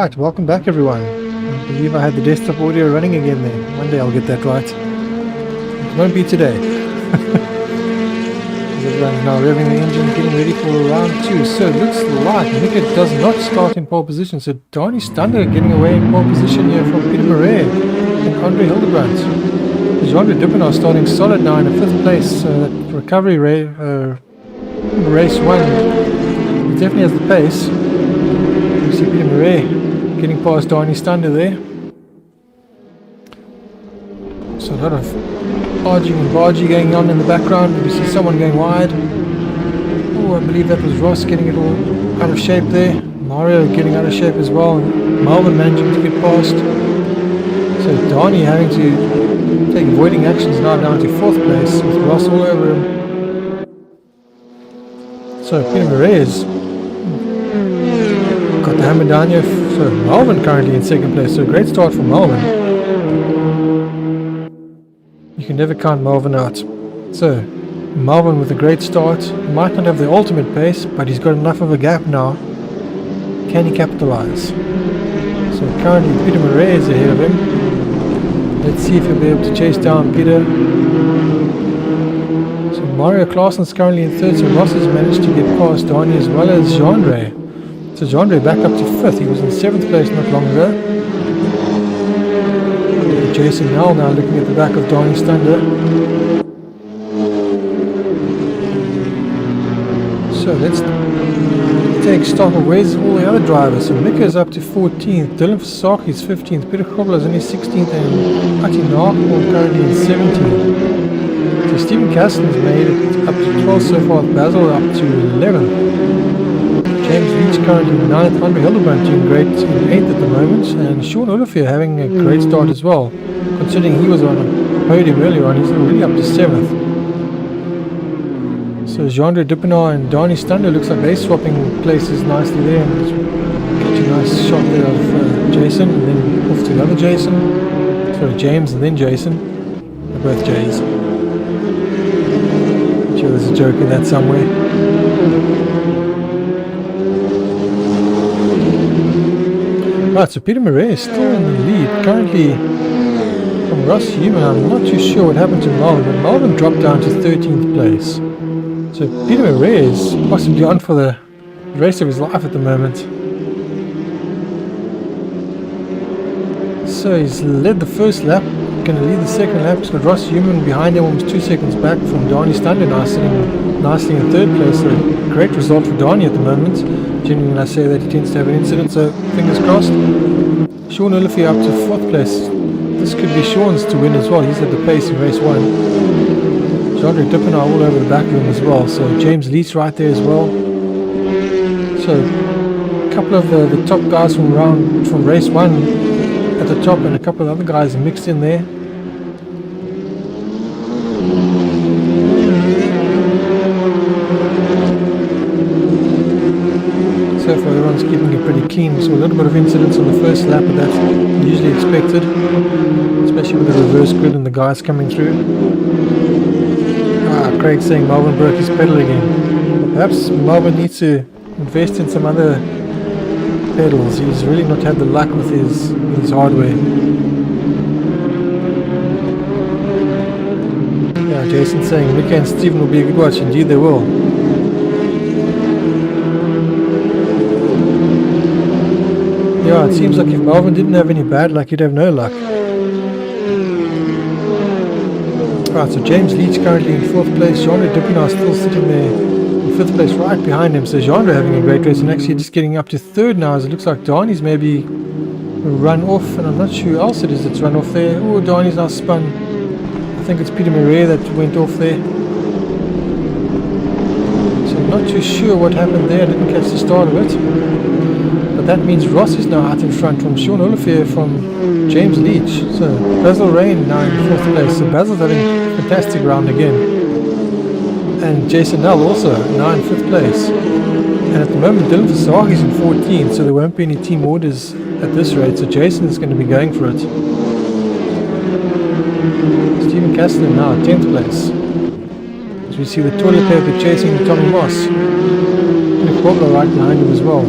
Right, welcome back everyone. I believe I had the desktop audio running again there. One day I'll get that right. It won't be today. Everyone's now revving the engine, getting ready for round 2. So it looks like Mika does not start in pole position. So Donnie Stander getting away in pole position here from Peter Marais and Andre Hildebrandt. Jean-Louis Dupinot starting solid now in the 5th place. So that recovery race 1, he definitely has the pace. You see Peter Marais getting past Donnie Stander there. So a lot of arging and barging going on in the background. We see someone going wide. Oh, I believe that was Ross getting it all out of shape there. Mario getting out of shape as well. Melvin managing to get past. So Donnie having to take avoiding actions now down to 4th place with Ross all over him. So Peter Marais got the hammer down here. So Melvin currently in 2nd place. So a great start for Melvin. You can never count Melvin out. So Melvin with a great start. He might not have the ultimate pace, but he's got enough of a gap now. Can he capitalize? So currently Peter Marais is ahead of him. Let's see if he'll be able to chase down Peter. So Mario Claessen's currently in 3rd, so Ross has managed to get past Donnie as well as Jean-Ray. So Jean-Ray back up to 5th. He was in 7th place not long ago. Jason Nell now looking at the back of Donnie Stander. So let's take stock of where's all the other drivers. So Mika's up to 14th, Dylan Versace's 15th, Peter Kobbler's only 16th, and Ati Narkborn currently in 17th. So Stephen Casten's made it up to 12th so far, Basil up to 11th. James Leach currently 9th, Andre Hildebrandt doing great in 8th at the moment, and Sean Olivier having a great start as well. Considering he was on a podium earlier on, he's already up to 7th. So Jean-Louis Dupinot and Donnie Stander looks like they're swapping places nicely there, and catch a nice shot there of Jason, and then off to the other Jason. Sorry, James and then Jason. They're both J's. I'm sure there's a joke in that somewhere. Right, so Peter Marais is still in the lead. Currently from Ross Human, I'm not too sure what happened to Melvin, but Melvin dropped down to 13th place. So Peter Marais is possibly on for the race of his life at the moment. So he's led the first lap, going to lead the second lap. He's got Ross Human behind him, almost 2 seconds back from Donnie Stander now sitting nicely in 3rd place. So great result for Donnie at the moment. Generally when I say that, he tends to have an incident, so fingers crossed. Sean Olivier up to 4th place. This could be Sean's to win as well. He's at the pace in race 1. Jean-Louis Dupinot all over the back of him as well. So James Leach right there as well. So a couple of the top guys from race 1 at the top, and a couple of other guys mixed in there. So far everyone's keeping it pretty clean. So a little bit of incidents on the first lap, but that's usually expected, especially with the reverse grid and the guys coming through. Craig saying Melvin broke his pedal again. Perhaps Melvin needs to invest in some other pedals. He's really not had the luck with his hardware. Yeah, Jason saying Mika and Stephen will be a good watch. Indeed they will. Yeah, it seems like if Melvin didn't have any bad luck, he'd have no luck. Right, so James Leach currently in 4th place. Jean-Louis Dupinot still sitting there in 5th place right behind him. So Jean-Louis having a great race and actually just getting up to 3rd now, as it looks like Donnie's maybe run off, and I'm not sure who else it is that's run off there. Oh, Donnie's now spun. I think it's Peter Marais that went off there. So I'm not too sure what happened there. I didn't catch the start of it. But that means Ross is now out in front from Sean Olivier from James Leach. So Basil Rain now in 4th place. So Basil's having a fantastic round again. And Jason Nell also now in 5th place. And at the moment Dylan Versace's in 14th, so there won't be any team orders at this rate. So Jason is going to be going for it. Stephen Castellan now 10th place. As we see the toilet paper chasing Tommy Moss. And a Cobbler right behind him as well.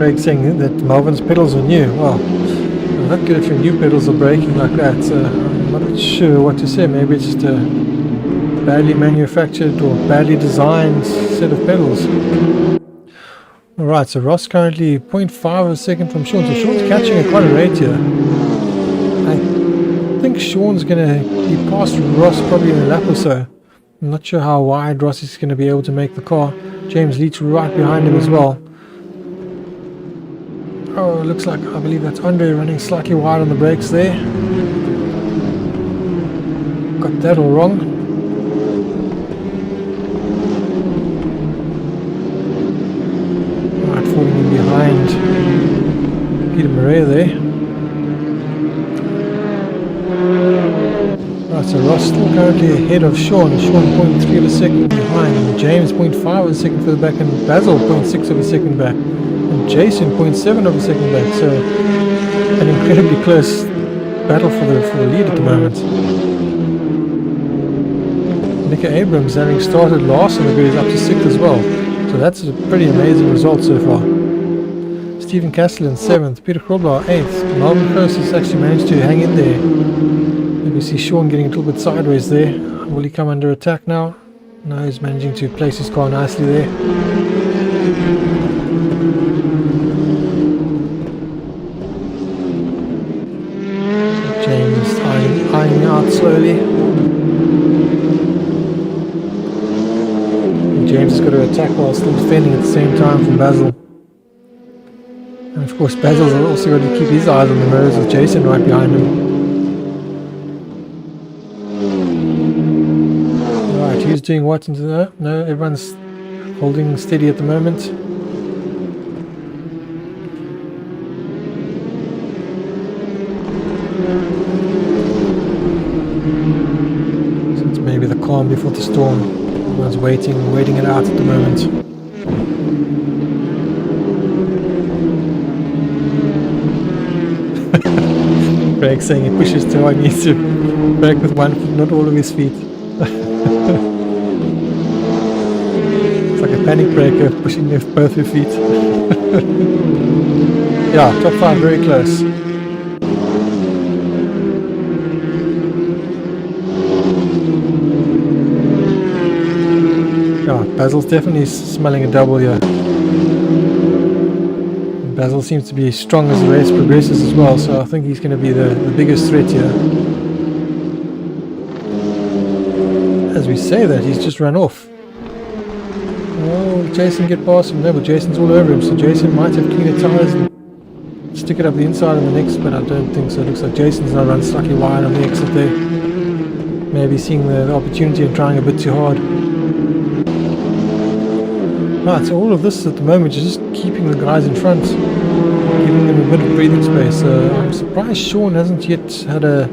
Craig saying that Melvin's pedals are new. Well, not good if your new pedals are breaking like that. I'm not sure what to say. Maybe it's just a badly manufactured or badly designed set of pedals. Alright, so Ross currently 0.5 of a second from Sean. So Sean's catching at quite a rate here. I think Sean's going to be past Ross probably in a lap or so. I'm not sure how wide Ross is going to be able to make the car. James Leach right behind him as well. Oh, it looks like, I believe that's Andre running slightly wide on the brakes there. Got that all wrong. Right, falling in behind Peter Murray there. Right, so Ross still currently ahead of Sean. Sean 0.3 of a second behind. James 0.5 of a second further back, and Basil 0.6 of a second back. Jason 0.7 of a second back, so an incredibly close battle for the lead at the moment. Nicky Abrams, having started last in the grid, is up to 6th as well, so that's a pretty amazing result so far. Stephen Castellan 7th, Peter Krobler 8th, Melvin Curse has actually managed to hang in there. And we see Sean getting a little bit sideways there. Will he come under attack now? No, he's managing to place his car nicely there. James eyeing out slowly. And James has got to attack while still defending at the same time from Basil. And of course Basil's also got to keep his eyes on the mirrors with Jason right behind him. Right, who's doing what into that? No, everyone's holding steady at the moment. Maybe the calm before the storm. Everyone's waiting it out at the moment. Craig saying he pushes too hard, needs to brake with one foot, not all of his feet. It's like a panic breaker, pushing with both your feet. Yeah, top 5 very close. Yeah, Basil's definitely smelling a double here. Basil seems to be strong as the race progresses as well, so I think he's going to be the biggest threat here. As we say that, he's just run off. Oh, Jason get past him? No, but Jason's all over him, so Jason might have cleaner tyres and stick it up the inside on the next, but I don't think so. It looks like Jason's now run slightly wide on the exit there. Maybe seeing the opportunity and trying a bit too hard. Right, so all of this at the moment is just keeping the guys in front, giving them a bit of breathing space. I'm surprised Sean hasn't yet had a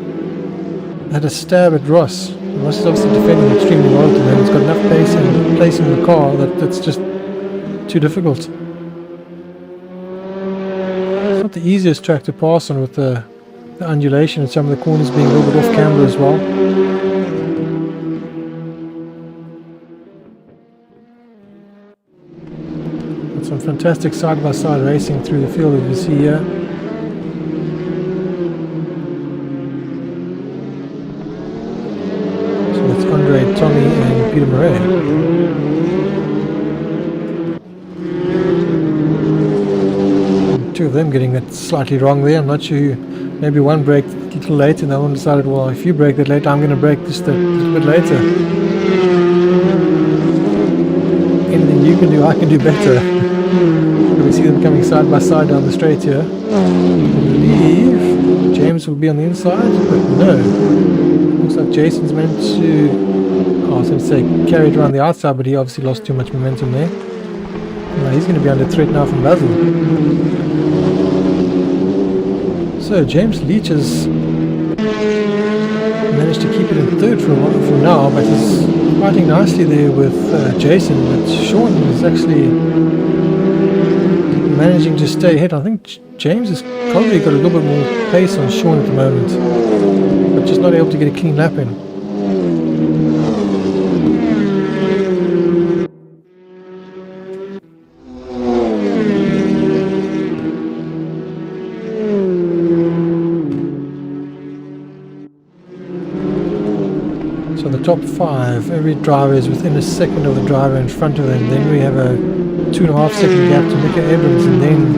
stab at Ross. Ross is obviously defending extremely well today. He's got enough pace and place in the car that's just too difficult. It's not the easiest track to pass on with the undulation and some of the corners being a little bit off camber as well. Some fantastic side-by-side racing through the field, as you see here. So that's Andre, Tommy and Peter Murray. Two of them getting that slightly wrong there. I'm not sure who, maybe one braked a little late and the other one decided, well, if you brake that late, I'm going to brake just a little bit later. Anything you can do, I can do better. We see them coming side by side down the straight here. I believe James will be on the inside, but no. Looks like Jason's meant to, I was going to say carry it around the outside, but he obviously lost too much momentum there. No, he's going to be under threat now from Basil. So James Leach has managed to keep it in third for a while for now, but he's fighting nicely there with Jason. But Sean is actually managing to stay ahead. I think James has probably got a little bit more pace on Sean at the moment, but just not able to get a clean lap in. So the top 5, every driver is within a second of the driver in front of them. Then we have a 2.5 second gap to Mika Abrams, and then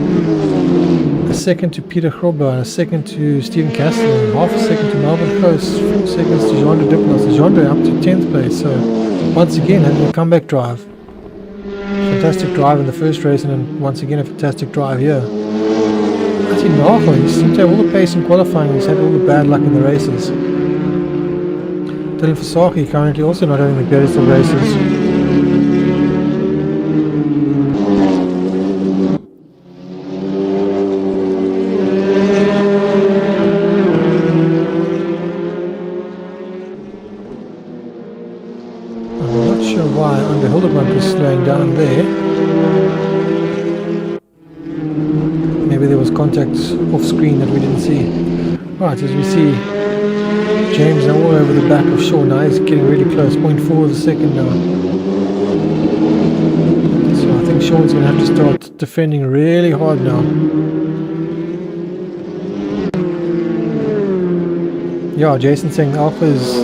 a second to Peter Grobler, and a second to Stephen Castle, and half a second to Melvin Coast, 4 seconds to Jean de Diplos. Jean de up to 10th place. So once again having a comeback drive. Fantastic drive in the first race, and then once again a fantastic drive here. Actually, Nagel, he seemed to have all the pace in qualifying, he's had all the bad luck in the races. Dylan Fasaki currently also not having the greatest of races. I'm not sure why Under Hildebrandt is slowing down there. Maybe there was contact off screen that we didn't see. Right, as we see James now all over the back of Shaw. Now he's getting really close, 0.4 of a second now. So I think Sean's going to have to start defending really hard now. Yeah, Jason saying the Alpha is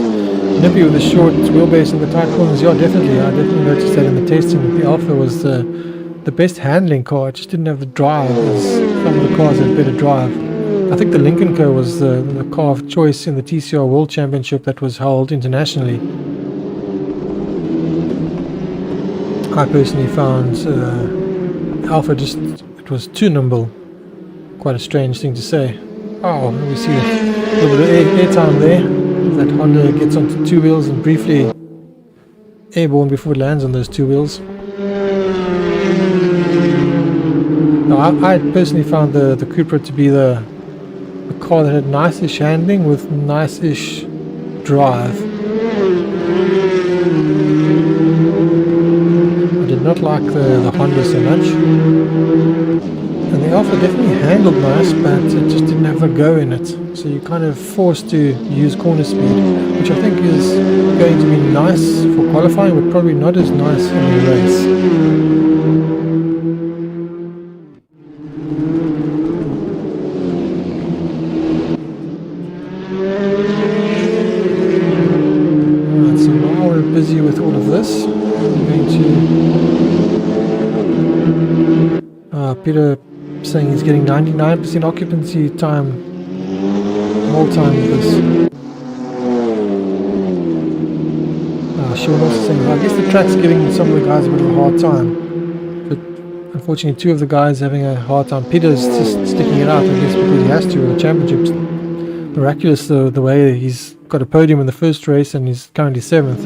nippy with the short wheelbase and the tight corners. Yeah, definitely. I definitely noticed that in the testing that the Alpha was the best handling car. It just didn't have the drive, as some of the cars had better drive. I think the Lincoln Co was the car of choice in the TCR World Championship that was held internationally. I personally found Alpha it was too nimble. Quite a strange thing to say. Oh, we see a little bit of air time there. That Honda gets onto 2 wheels and briefly airborne before it lands on those 2 wheels. Now, I personally found the Cupra to be the car that had nice-ish handling with nice-ish drive. I did not like the Honda so much. And the Alpha definitely handled nice, but it just didn't have a go in it. So you're kind of forced to use corner speed, which I think is going to be nice for qualifying, but probably not as nice in the race. Busy with all of this. I'm going to Peter saying he's getting 99% occupancy time all time with this. Sean also saying, I guess the track's giving some of the guys a bit of a hard time, but unfortunately 2 of the guys having a hard time. Peter's just sticking it out, I guess, because he has to in the championships. Miraculous the way he's got a podium in the first race and he's currently 7th.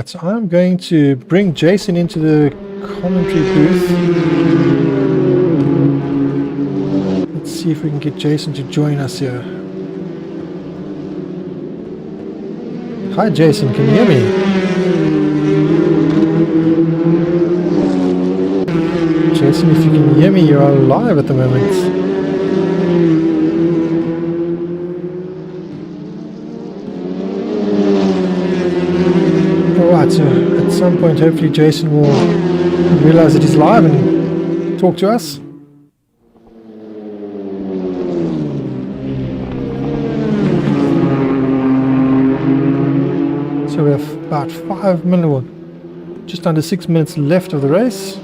So I'm going to bring Jason into the commentary booth. Let's see if we can get Jason to join us here. Hi Jason, can you hear me? Jason, if you can hear me, you're live at the moment. So at some point hopefully Jason will realize that he's live and talk to us. So we have about 5 minutes, just under 6 minutes left of the race.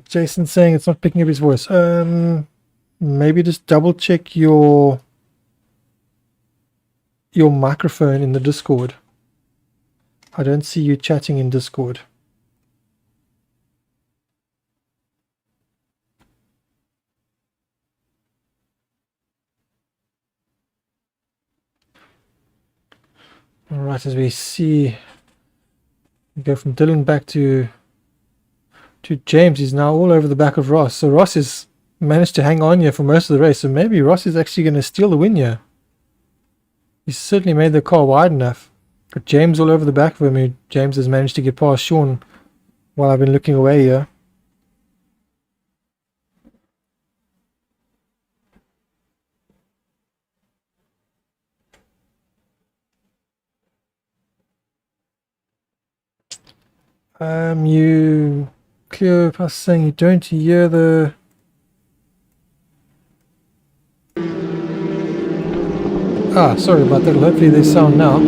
Jason's saying it's not picking up his voice. Maybe just double check your microphone in the Discord. I don't see you chatting in Discord. Alright, as we see, we go from Dylan back to to James. He's now all over the back of Ross. So Ross has managed to hang on here for most of the race. So maybe Ross is actually going to steal the win here. He's certainly made the car wide enough. Got James all over the back of him. James has managed to get past Sean while I've been looking away here. You clear past saying you don't hear the... Ah, sorry about that. Hopefully there's sound now.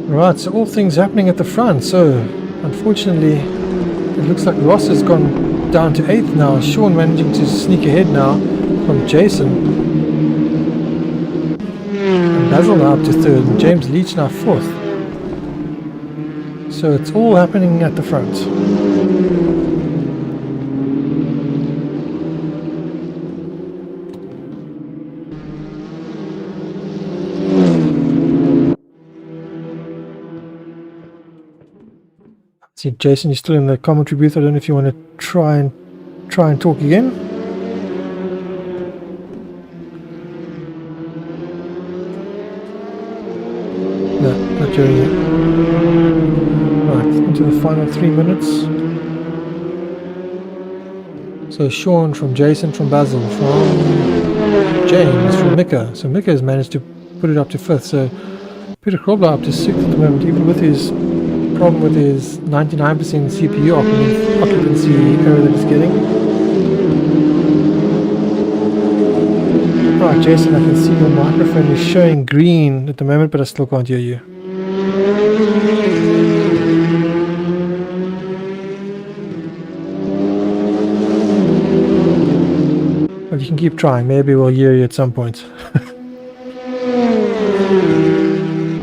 Right, so all things happening at the front. So, unfortunately, it looks like Ross has gone down to 8th now. Sean managing to sneak ahead now from Jason. And Basil now up to 3rd. And James Leach now 4th. So it's all happening at the front. See, Jason, you're still in the commentary booth. I don't know if you want to try and talk again. No, not hearing you. Right, into the final 3 minutes. So Sean from Jason, from Basil, from James, from Mika. So Mika has managed to put it up to 5th. So Peter Krobler up to 6th at the moment, even with his problem with his 99% CPU occupancy error that he's getting. Right, Jason, I can see your microphone is showing green at the moment, but I still can't hear you. Well, you can keep trying. Maybe we'll hear you at some point.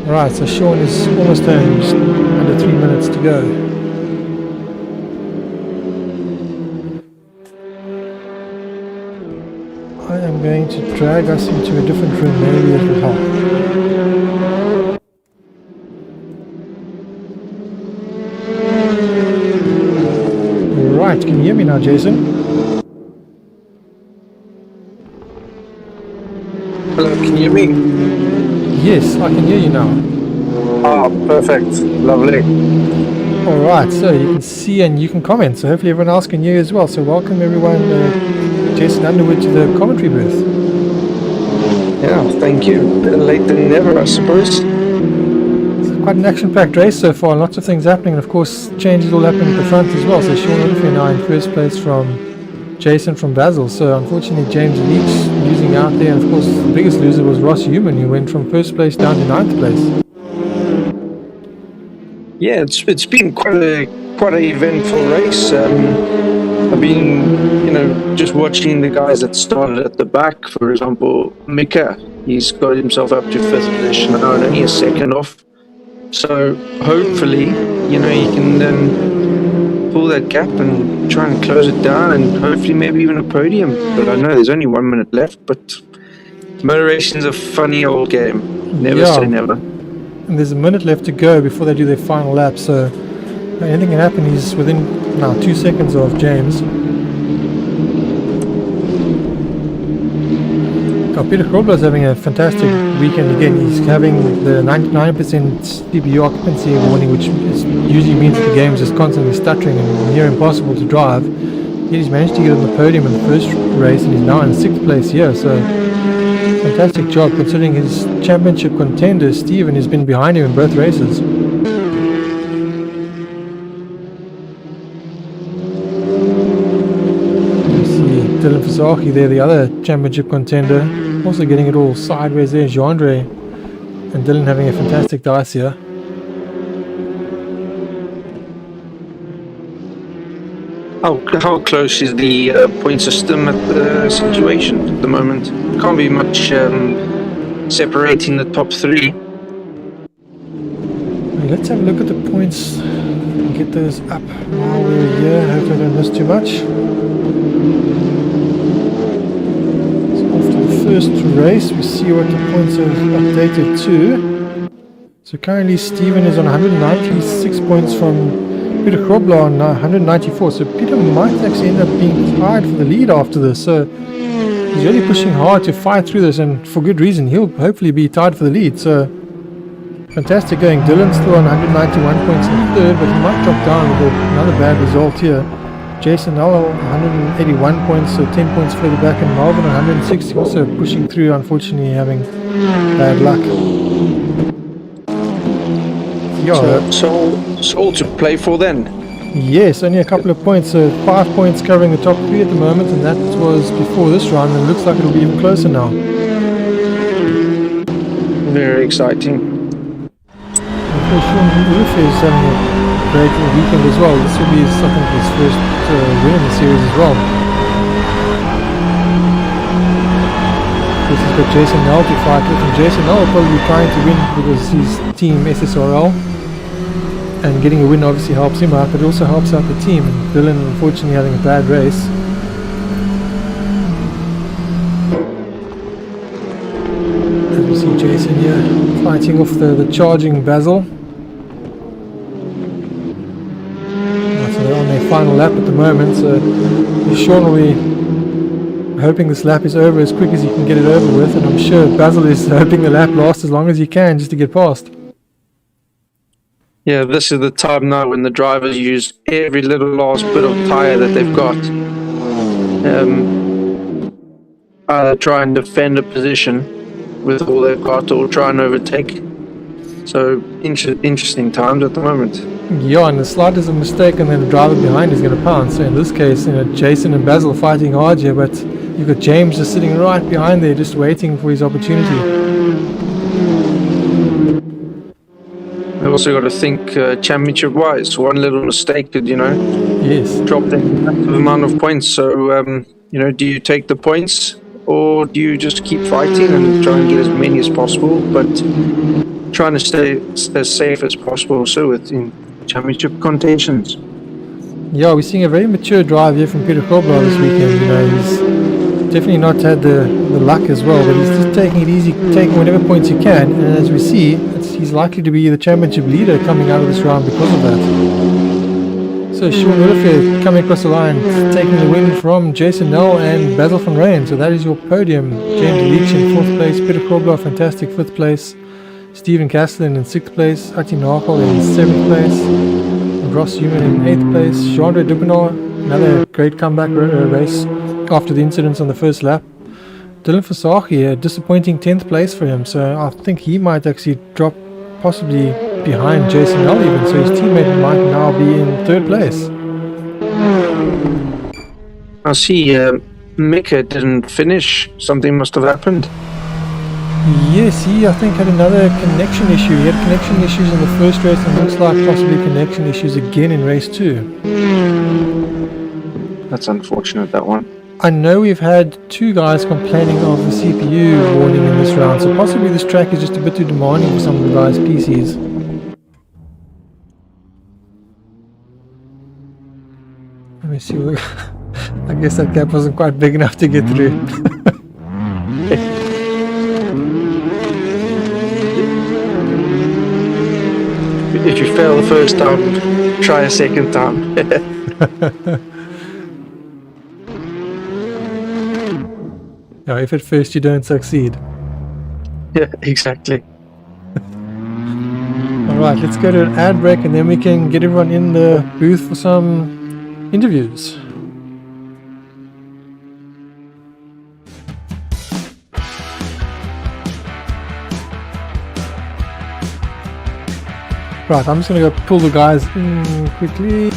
Right, so Sean is almost home, just under 3 minutes to go. I am going to drag us into a different room, maybe it will help. Right, can you hear me now, Jason? Hello, can you hear me? Yes, I can hear you now. Ah, perfect. Lovely. Alright, so you can see and you can comment, so hopefully everyone else can hear you as well. So welcome everyone, Jason Underwood, to the commentary booth. Yeah, thank you. Better late than never, I suppose. It's quite an action-packed race so far, lots of things happening, and of course changes all happening at the front as well. So Sean Oliffe now in first place from Jason from Basil. So unfortunately James Leach losing out there, and of course the biggest loser was Ross Human, who went from first place down to 9th place. Yeah, it's been quite a eventful race. I've been, just watching the guys that started at the back. For example, Mika, he's got himself up to 5th position now and only a second off. So hopefully, he can pull that gap and try and close it down, and hopefully maybe even a podium. But I know there's only 1 minute left, but motor racing's a funny old game. Never say never. And there's a minute left to go before they do their final lap, so anything can happen. He's within now 2 seconds of James. Peter Krobler is having a fantastic weekend again. He's having the 99% CPU occupancy warning, which usually means that the game is just constantly stuttering and near impossible to drive. Yet he's managed to get on the podium in the first race, and he's now in 6th place here. So fantastic job considering his championship contender Steven has been behind him in both races. You see Dylan Versace there, the other championship contender, also getting it all sideways there. Jean-Andre and Dylan having a fantastic dice here. How close is the point system at the situation at the moment? Can't be much separating the top 3. Let's have a look at the points Get those up while we're here. Hopefully I don't miss too much. So after the first race, we see what the points have updated to. So currently Stephen is on 196 points from Peter Krobler on 194. So Peter might actually end up being tied for the lead after this. So he's really pushing hard to fight through this, and for good reason. He'll hopefully be tied for the lead. So fantastic going. Dylan's still on 191 points in third, but he might drop down with another bad result here. Jason Null 181 points, so 10 points further back, and Marvin 160, also pushing through, unfortunately having bad luck. Yeah. So all to play for then? Yes, only a couple of points, so 5 points covering the top 3 at the moment, and that was before this round, and it looks like it'll be even closer now. Very exciting. Sean Ulf is having a great weekend as well. This will be his first win in the series as well. This has got Jason Null to fight with, and Jason Null will probably be trying to win because he's team SSRL, and getting a win obviously helps him out, but it also helps out the team. And Dylan unfortunately having a bad race. As we see Jason here fighting off the charging Basil. They're on their final lap at the moment, so Sean will be hoping this lap is over as quick as he can get it over with, and I'm sure Basil is hoping the lap lasts as long as he can just to get past. Yeah, this is the time now when the drivers use every little last bit of tyre that they've got. Either try and defend a position with all they've got, or try and overtake. So interesting times at the moment. Yeah, and the slightest of mistake and then the driver behind is going to pounce. So in this case, Jason and Basil fighting hard here, but you've got James just sitting right behind there, just waiting for his opportunity. I've also got to think championship-wise. One little mistake could, yes, drop the massive amount of points. So, do you take the points, or do you just keep fighting and try and get as many as possible, but trying to stay as safe as possible also within championship contentions? Yeah, we're seeing a very mature drive here from Peter Krobler this weekend. He's definitely not had the luck as well, but he's just taking it easy, taking whatever points he can, and as we see, he's likely to be the championship leader coming out of this round because of that. So Sean Williford coming across the line, taking the win from Jason Null and Basil van Rijn. So that is your podium. James Leach in 4th place, Peter Krobler, fantastic 5th place, Stephen Castellan in 6th place, Ati Narkel in 7th place, Ross Human in 8th place, Jean-Andre Dubenor, another great comeback race after the incidents on the first lap. Dylan Versace, a disappointing 10th place for him, so I think he might actually drop possibly behind Jason Null even, so his teammate might now be in 3rd place. I see Mika didn't finish. Something must have happened. Yes, he I think had another connection issue. He had connection issues in the first race and looks like possibly connection issues again in race 2. That's unfortunate, that one. I know we've had 2 guys complaining of the CPU warning in this round, so possibly this track is just a bit too demanding for some of the guys' PCs. Let me see. I guess that gap wasn't quite big enough to get through. If you fail the first time, try a second time. No, if at first you don't succeed. Yeah, exactly. Alright, let's go to an ad break and then we can get everyone in the booth for some interviews. Right, I'm just going to go pull the guys in quickly.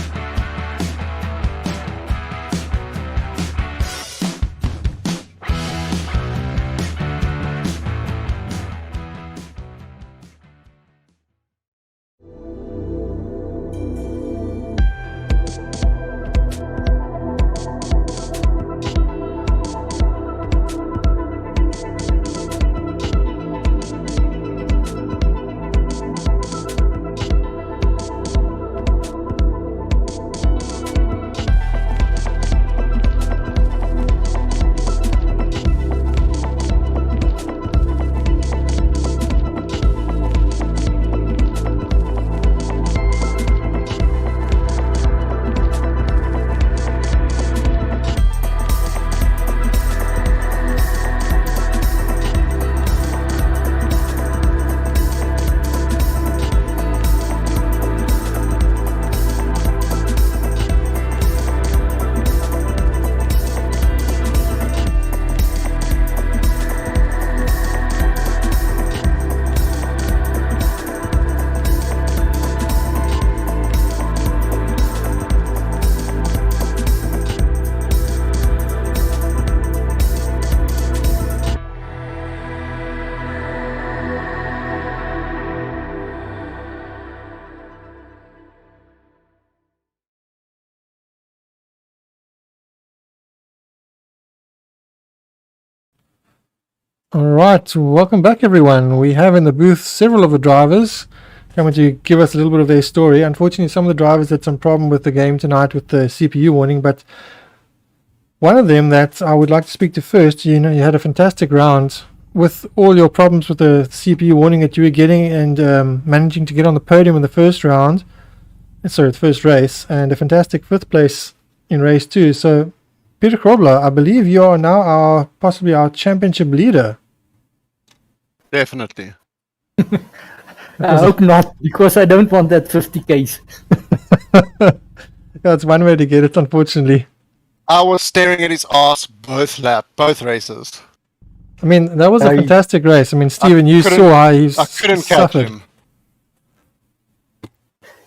All right, welcome back, everyone. We have in the booth several of the drivers coming to give us a little bit of their story. Unfortunately, some of the drivers had some problem with the game tonight with the CPU warning, but one of them that I would like to speak to first, you had a fantastic round with all your problems with the CPU warning that you were getting and managing to get on the podium in the first the first race, and a fantastic fifth place in race 2. So, Peter Krobler, I believe you are now possibly our championship leader. Definitely. I hope not, because I don't want that 50Ks. That's one way to get it, unfortunately. I was staring at his ass both races. I mean, that was a fantastic race. I mean, Stephen, you saw how he suffered. Catch him.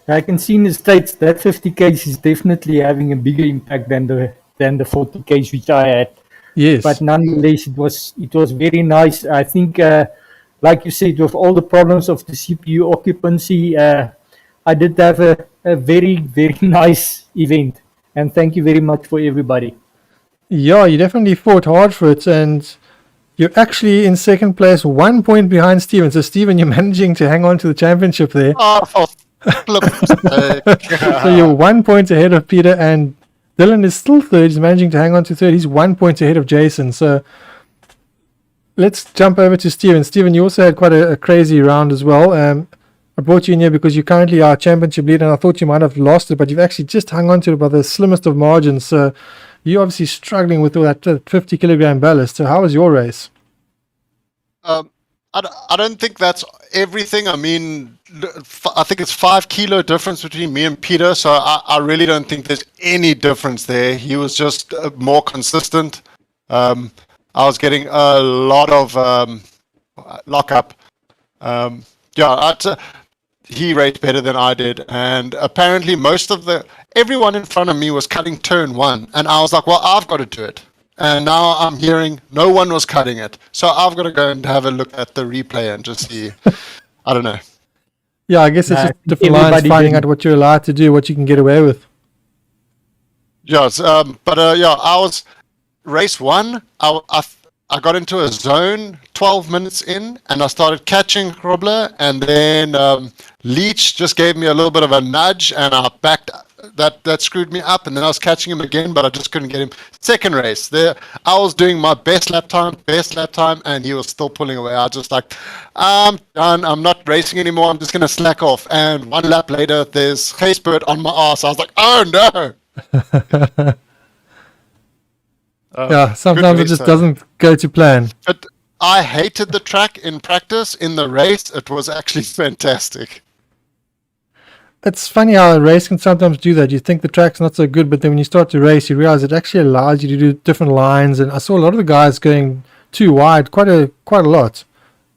I can see in the States that 50Ks is definitely having a bigger impact than the 40Ks which I had. Yes. But nonetheless, it was very nice. I think, like you said, with all the problems of the CPU occupancy, I did have a very, very nice event. And thank you very much for everybody. Yeah, you definitely fought hard for it, and you're actually in second place, 1 point behind Stephen. So, Stephen, you're managing to hang on to the championship there. Oh, for flip's sake. So you're 1 point ahead of Peter, and Dylan is still third. He's managing to hang on to third. He's 1 point ahead of Jason. So let's jump over to Stephen. Stephen, you also had quite a crazy round as well. I brought you in here because you currently are championship leader, and I thought you might have lost it, but you've actually just hung on to it by the slimmest of margins. So you're obviously struggling with all that 50 kilogram ballast. So how was your race? I don't think that's everything. I mean, I think it's 5 kilo difference between me and Peter, so I really don't think there's any difference there. He was just more consistent. I was getting a lot of lockup. He raced better than I did, and apparently everyone in front of me was cutting turn 1, and I was like, well, I've got to do it. And now I'm hearing no one was cutting it. So I've got to go and have a look at the replay and just see. I don't know. Yeah, I guess it's just different lines, finding out what you're allowed to do, what you can get away with. Yes, I was race 1. I got into a zone 12 minutes in, and I started catching Krobler, and then Leach just gave me a little bit of a nudge, and I backed. That screwed me up, and then I was catching him again, but I just couldn't get him. Second race, I was doing my best lap time, and he was still pulling away. I was just like, I'm done. I'm not racing anymore. I'm just going to slack off. And 1 lap later, there's Gijsbert on my ass. I was like, oh no. Yeah, sometimes it just doesn't go to plan. But I hated the track in practice. In the race, it was actually fantastic. It's funny how a race can sometimes do that. You think the track's not so good, but then when you start to race, you realize it actually allows you to do different lines. And I saw a lot of the guys going too wide, quite a lot,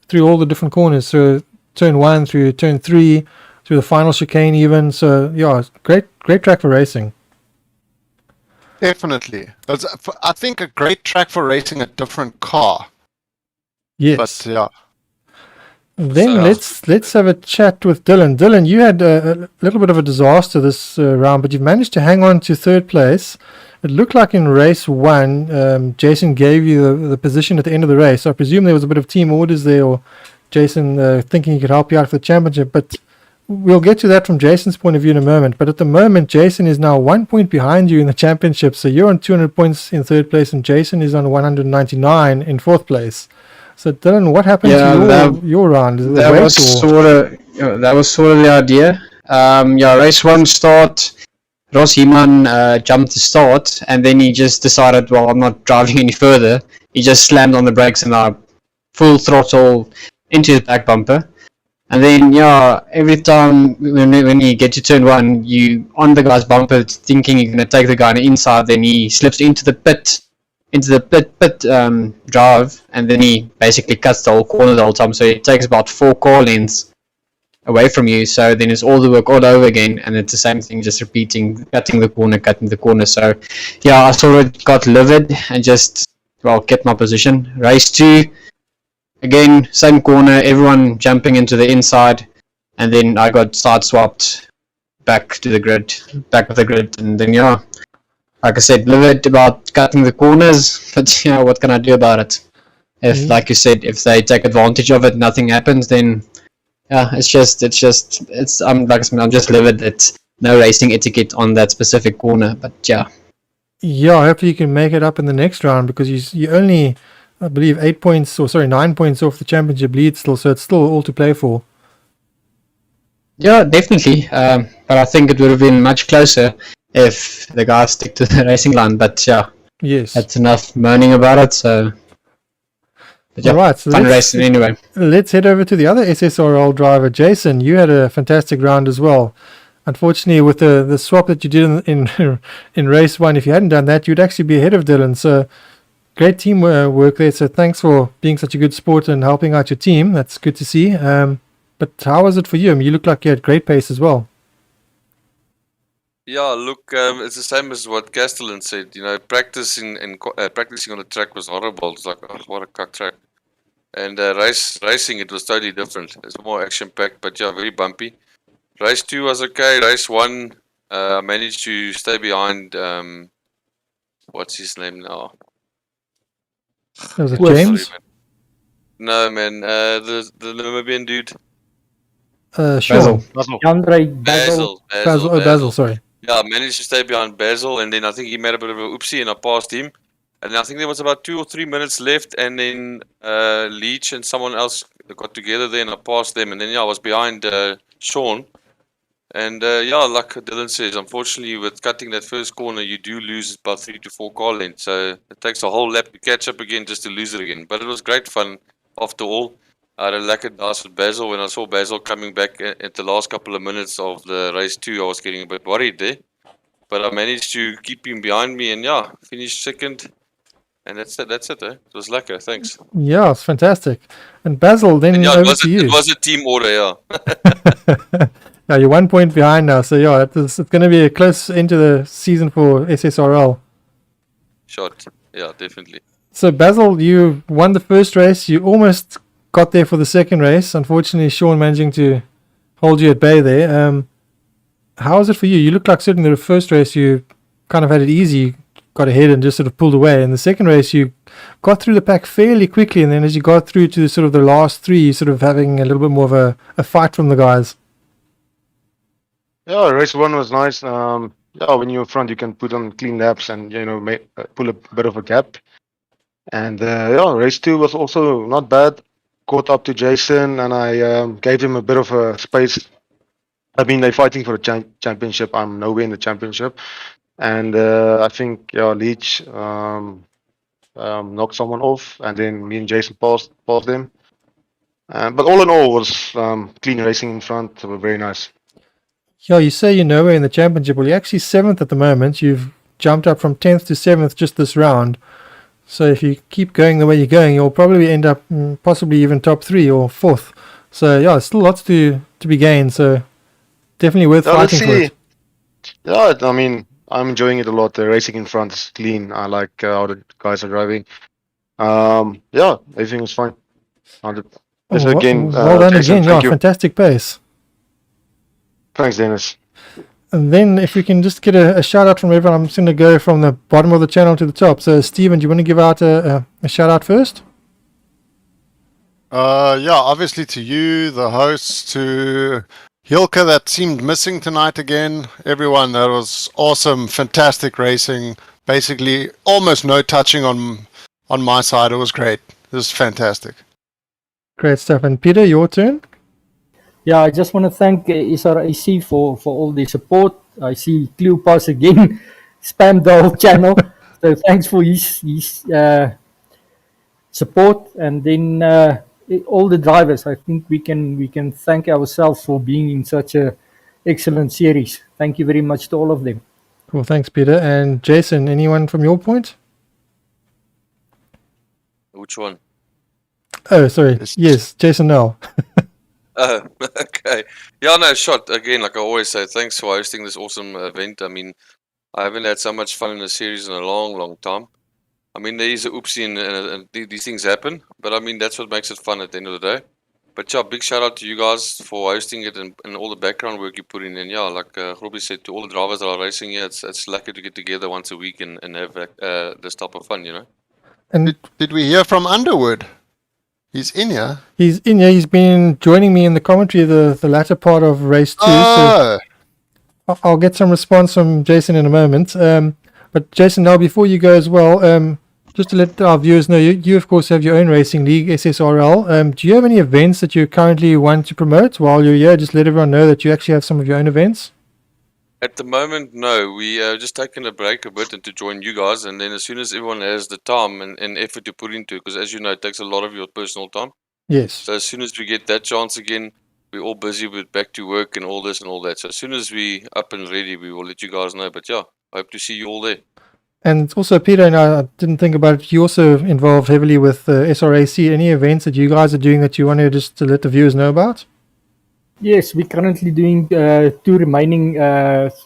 through all the different corners. So turn 1 through turn 3, through the final chicane even. So yeah, great track for racing. Definitely. I think a great track for racing a different car. Yes. But yeah. Then let's have a chat with Dylan. Dylan, you had a little bit of a disaster this round, but you've managed to hang on to third place. It looked like in race 1, Jason gave you the position at the end of the race. So I presume there was a bit of team orders there, or Jason thinking he could help you out for the championship. But we'll get to that from Jason's point of view in a moment. But at the moment, Jason is now 1 point behind you in the championship. So you're on 200 points in third place, and Jason is on 199 in fourth place. So Dylan, what happened to your round? That was sort of the idea. Race 1 start, Ross Heeman jumped to start, and then he just decided, well, I'm not driving any further. He just slammed on the brakes and full throttle into the back bumper. And then, every time when you get to turn 1, you on the guy's bumper thinking you're going to take the guy on the inside, then he slips into the pit drive, and then he basically cuts the whole corner the whole time. So it takes about 4 car lengths away from you. So then it's all the work all over again, and it's the same thing, just repeating, cutting the corner. So I sort of got livid and just kept my position. Race 2, again, same corner, everyone jumping into the inside, and then I got side swapped back of the grid, and then like I said, livid about cutting the corners, but what can I do about it? If, like you said, if they take advantage of it, nothing happens, then yeah, I'm just livid that no racing etiquette on that specific corner. But yeah, Yeah, hopefully you can make it up in the next round because you only, I believe, 9 points off the championship lead still, so it's still all to play for. yeah, definitely. But I think it would have been much closer if the guys stick to the racing line. But yeah, Yes. that's enough moaning about it. So, but yeah, All right, so fun racing anyway. Let's head over to the other SSRL driver, Jason. You had a fantastic round as well. Unfortunately, with the swap that you did in race 1, if you hadn't done that, you'd actually be ahead of Dylan. So great team work there. So thanks for being such a good sport and helping out your team. That's good to see. But how was it for you? I mean, you look like you had great pace as well. Yeah, look, it's the same as what Castellan said. You know, practicing on the track was horrible. It's like, oh, what a cuck track. And racing, it was totally different. It's more action-packed, but yeah, very bumpy. Race 2 was okay. Race 1, I managed to stay behind. What's his name now? Was it Well, James? Sorry, man. No, man. The Namibian dude. Sean. Andre Basil. Basil, sorry. Yeah, I managed to stay behind Basil, and then I think he made a bit of a oopsie, and I passed him. And I think there was about 2 or 3 minutes left, and then Leach and someone else got together there, and I passed them. And then yeah, I was behind Sean. And yeah, like Dylan says, unfortunately, with cutting that first corner, you do lose about 3 to 4 car lengths. So it takes a whole lap to catch up again just to lose it again. But it was great fun after all. I had a lekker dance with Basil. When I saw Basil coming back at the last couple of minutes of the race 2, I was getting a bit worried there. But I managed to keep him behind me and yeah, finished second. And that's it, eh? It was lekker, thanks. Yeah, it's fantastic. And Basil, then And yeah, over to you. it was a team order, yeah. Yeah, you're 1 point behind now. So yeah, it's going to be a close into the season for SSRL. Shot, yeah, definitely. So Basil, you won the first race. You almost got there for the second race. Unfortunately, Sean managing to hold you at bay there. How was it for you? You look like certainly the first race you kind of had it easy. You got ahead and just sort of pulled away. In the second race, you got through the pack fairly quickly. And then as you got through to sort of the last 3, you sort of having a little bit more of a fight from the guys. Yeah, race 1 was nice. Yeah, when you're front, you can put on clean laps and pull a bit of a gap. And yeah, race 2 was also not bad. Caught up to Jason, and I gave him a bit of a space. I mean, they're fighting for a championship. I'm nowhere in the championship, and I think Leach knocked someone off, and then me and Jason passed them. But all in all, was clean racing in front. They were very nice. Yeah, you say you're nowhere in the championship. Well, you're actually 7th at the moment. You've jumped up from 10th to 7th just this round. So if you keep going the way you're going, you'll probably end up possibly even top 3 or 4th. So yeah, still lots to be gained. So definitely worth fighting for it. Yeah, I mean, I'm enjoying it a lot. The racing in front is clean. I like how the guys are driving. Yeah, everything was fine. Well done Jason, again. Yeah, fantastic pace. Thanks, Dennis. And then if we can just get a shout out from everyone, I'm just going to go from the bottom of the channel to the top. So Stephen, do you want to give out a shout out first? Yeah, obviously to you, the hosts, to Hilke that seemed missing tonight again. Everyone, that was awesome, fantastic racing. Basically, almost no touching on my side. It was great. It was fantastic. Great stuff. And Peter, your turn. Yeah, I just want to thank SRAC for all the support. I see Cleopas again spammed the whole channel. So thanks for his support. And then all the drivers, I think we can thank ourselves for being in such a excellent series. Thank you very much to all of them. Cool, thanks Peter. And Jason, anyone from your point? Which one? Oh, sorry. Yes, Jason Nell. Oh, okay. Yeah, no, shot. Again, like I always say, thanks for hosting this awesome event. I mean, I haven't had so much fun in a series in a long, long time. I mean, there is a oopsie and these things happen, but I mean, that's what makes it fun at the end of the day. But yeah, big shout out to you guys for hosting it and all the background work you put in. And yeah, like Robbie said, to all the drivers that are racing here, it's lucky to get together once a week and have this type of fun, you know? And Did we hear from Underwood? He's in here. he's in here. He's been joining me in the commentary the latter part of race 2. So Oh, I'll get some response from Jason in a moment. But Jason, now before you go as well, just to let our viewers know, you of course have your own racing league, SSRL. Do you have any events that you currently want to promote while you're here? Just let everyone know that you actually have some of your own events. At the moment, no. We just taken a break a bit and to join you guys, and then as soon as everyone has the time and effort to put into it, because as you know, it takes a lot of your personal time. Yes. So as soon as we get that chance again, we're all busy with back to work and all this and all that. So as soon as we up and ready, we will let you guys know. But yeah, I hope to see you all there. And also, Peter, and I didn't think about it, you also involved heavily with SRAC. Any events that you guys are doing that you want to just to let the viewers know about? Yes, we're currently doing 2 remaining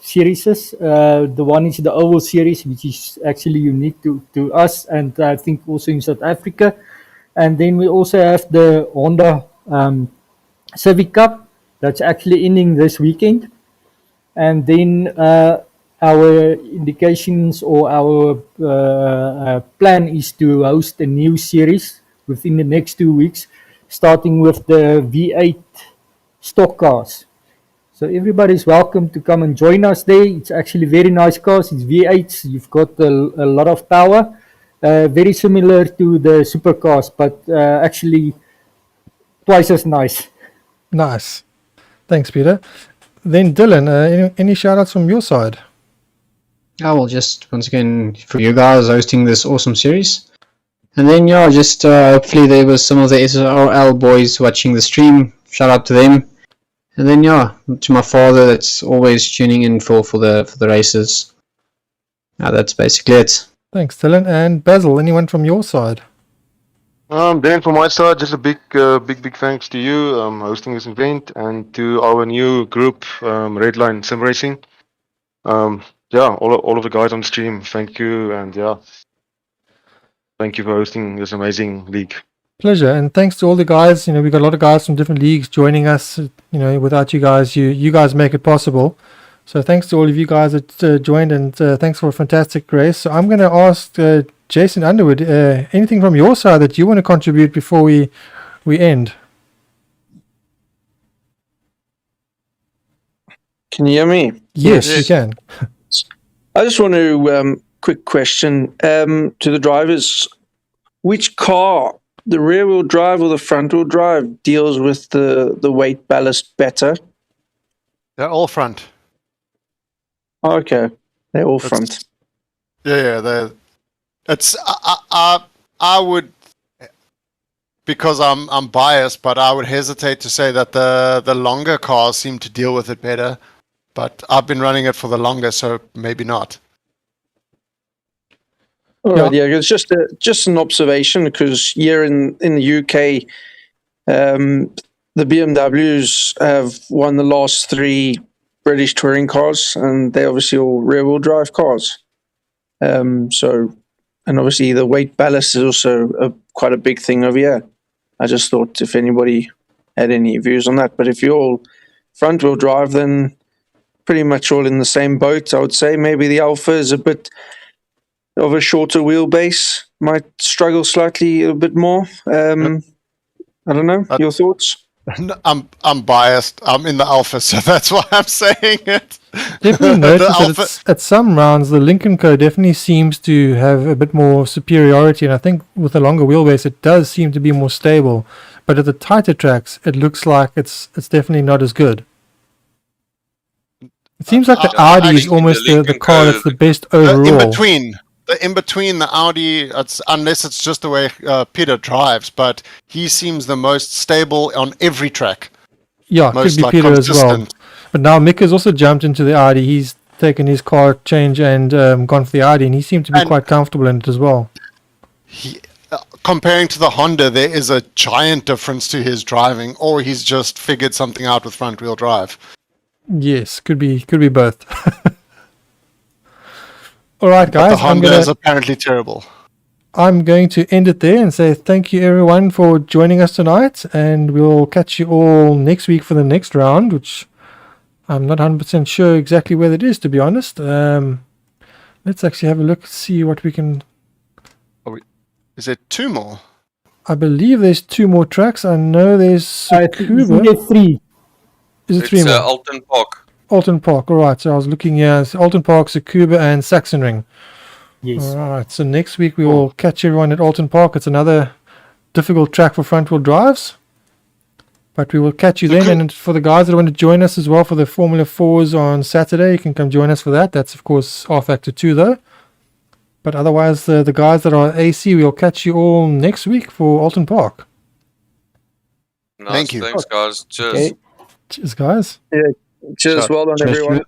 series. The one is the Oval Series, which is actually unique to us and I think also in South Africa. And then we also have the Honda Civic Cup that's actually ending this weekend. And then our indications or our plan is to host a new series within the next 2 weeks, starting with the V8 stock cars. So everybody's welcome to come and join us there. It's actually very nice cars. It's V8s. You've got a lot of power. Very similar to the supercars, but actually twice as nice. Nice. Thanks, Peter. Then Dylan, any shout outs from your side? I will just once again for you guys hosting this awesome series. And then yeah, just hopefully there was some of the SRL boys watching the stream. Shout out to them. And then yeah, to my father that's always tuning in for the races. That's basically it. Thanks, Dylan. And Basil, anyone from your side? Dan, from my side, just a big thanks to you hosting this event and to our new group, Redline Sim Racing. All of the guys on stream, thank you, and thank you for hosting this amazing league. Pleasure, and thanks to all the guys. We've got a lot of guys from different leagues joining us. Without you guys, you guys make it possible. So thanks to all of you guys that joined, and thanks for a fantastic race. So I'm going to ask Jason Underwood, anything from your side that you want to contribute before we end? Can you hear me? Yes, you can. I just want to quick question to the drivers: which car, the rear-wheel drive or the front-wheel drive, deals with the weight ballast better? they're all front. Oh, okay, they're all front. Yeah. I would, because I'm biased, but I would hesitate to say that the longer cars seem to deal with it better. But I've been running it for the longer, so maybe not. All right, yeah, it's just an observation because here in the UK, the BMWs have won the last 3 British touring cars, and they obviously all rear-wheel drive cars. And obviously the weight ballast is also quite a big thing over here. I just thought if anybody had any views on that, but if you're all front-wheel drive, then pretty much all in the same boat, I would say. Maybe the Alpha is a bit of a shorter wheelbase, might struggle slightly a bit more. I don't know. Your thoughts? I'm biased. I'm in the Alpha, so that's why I'm saying it. Definitely notice that at some rounds the Lincoln Co definitely seems to have a bit more superiority, and I think with the longer wheelbase it does seem to be more stable. But at the tighter tracks, it looks like it's definitely not as good. It seems like the Audi is almost the car that's the best overall. In between the Audi, unless it's just the way Peter drives, but he seems the most stable on every track. Yeah, could be Peter as well. But now Mick has also jumped into the Audi. He's taken his car change and gone for the Audi, and he seemed to be quite comfortable in it as well. Comparing to the Honda, there is a giant difference to his driving, or he's just figured something out with front-wheel drive. Yes, could be both. All right, guys. But the Honda is apparently terrible. I'm going to end it there and say thank you, everyone, for joining us tonight. And we'll catch you all next week for the next round, which I'm not 100% sure exactly where it is, to be honest. Let's actually have a look, see what we can... Is there 2 more? I believe there's 2 more tracks. I know there's I think Sukuba. there's 3. Is it 3 It's more? Oulton Park. Alton Park. All right. So I was looking here. It's Alton Park, Sukuba, and Saxon Ring. Yes. All right. So next week we will catch everyone at Alton Park. It's another difficult track for front-wheel drives. But we will catch you then. And for the guys that want to join us as well for the Formula 4s on Saturday, you can come join us for that. That's, of course, R-Factor 2, though. But otherwise, the guys that are AC, we'll catch you all next week for Alton Park. Nice. Thank you. Thanks, guys. Cheers. Okay. Cheers, guys. Cheers, well done, everyone.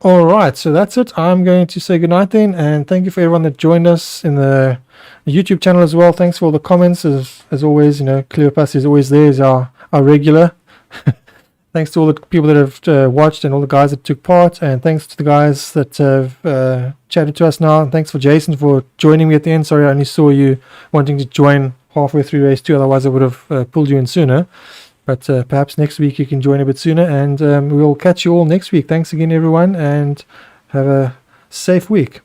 All right, so that's it. I'm going to say goodnight then, and thank you for everyone that joined us in the YouTube channel as well. Thanks for all the comments. As always, Cleopas is always there, is our regular. Thanks to all the people that have watched and all the guys that took part, and thanks to the guys that have chatted to us now. And thanks for Jason for joining me at the end. Sorry, I only saw you wanting to join halfway through race 2, otherwise I would have pulled you in sooner. But perhaps next week you can join a bit sooner, and we'll catch you all next week. Thanks again, everyone, and have a safe week.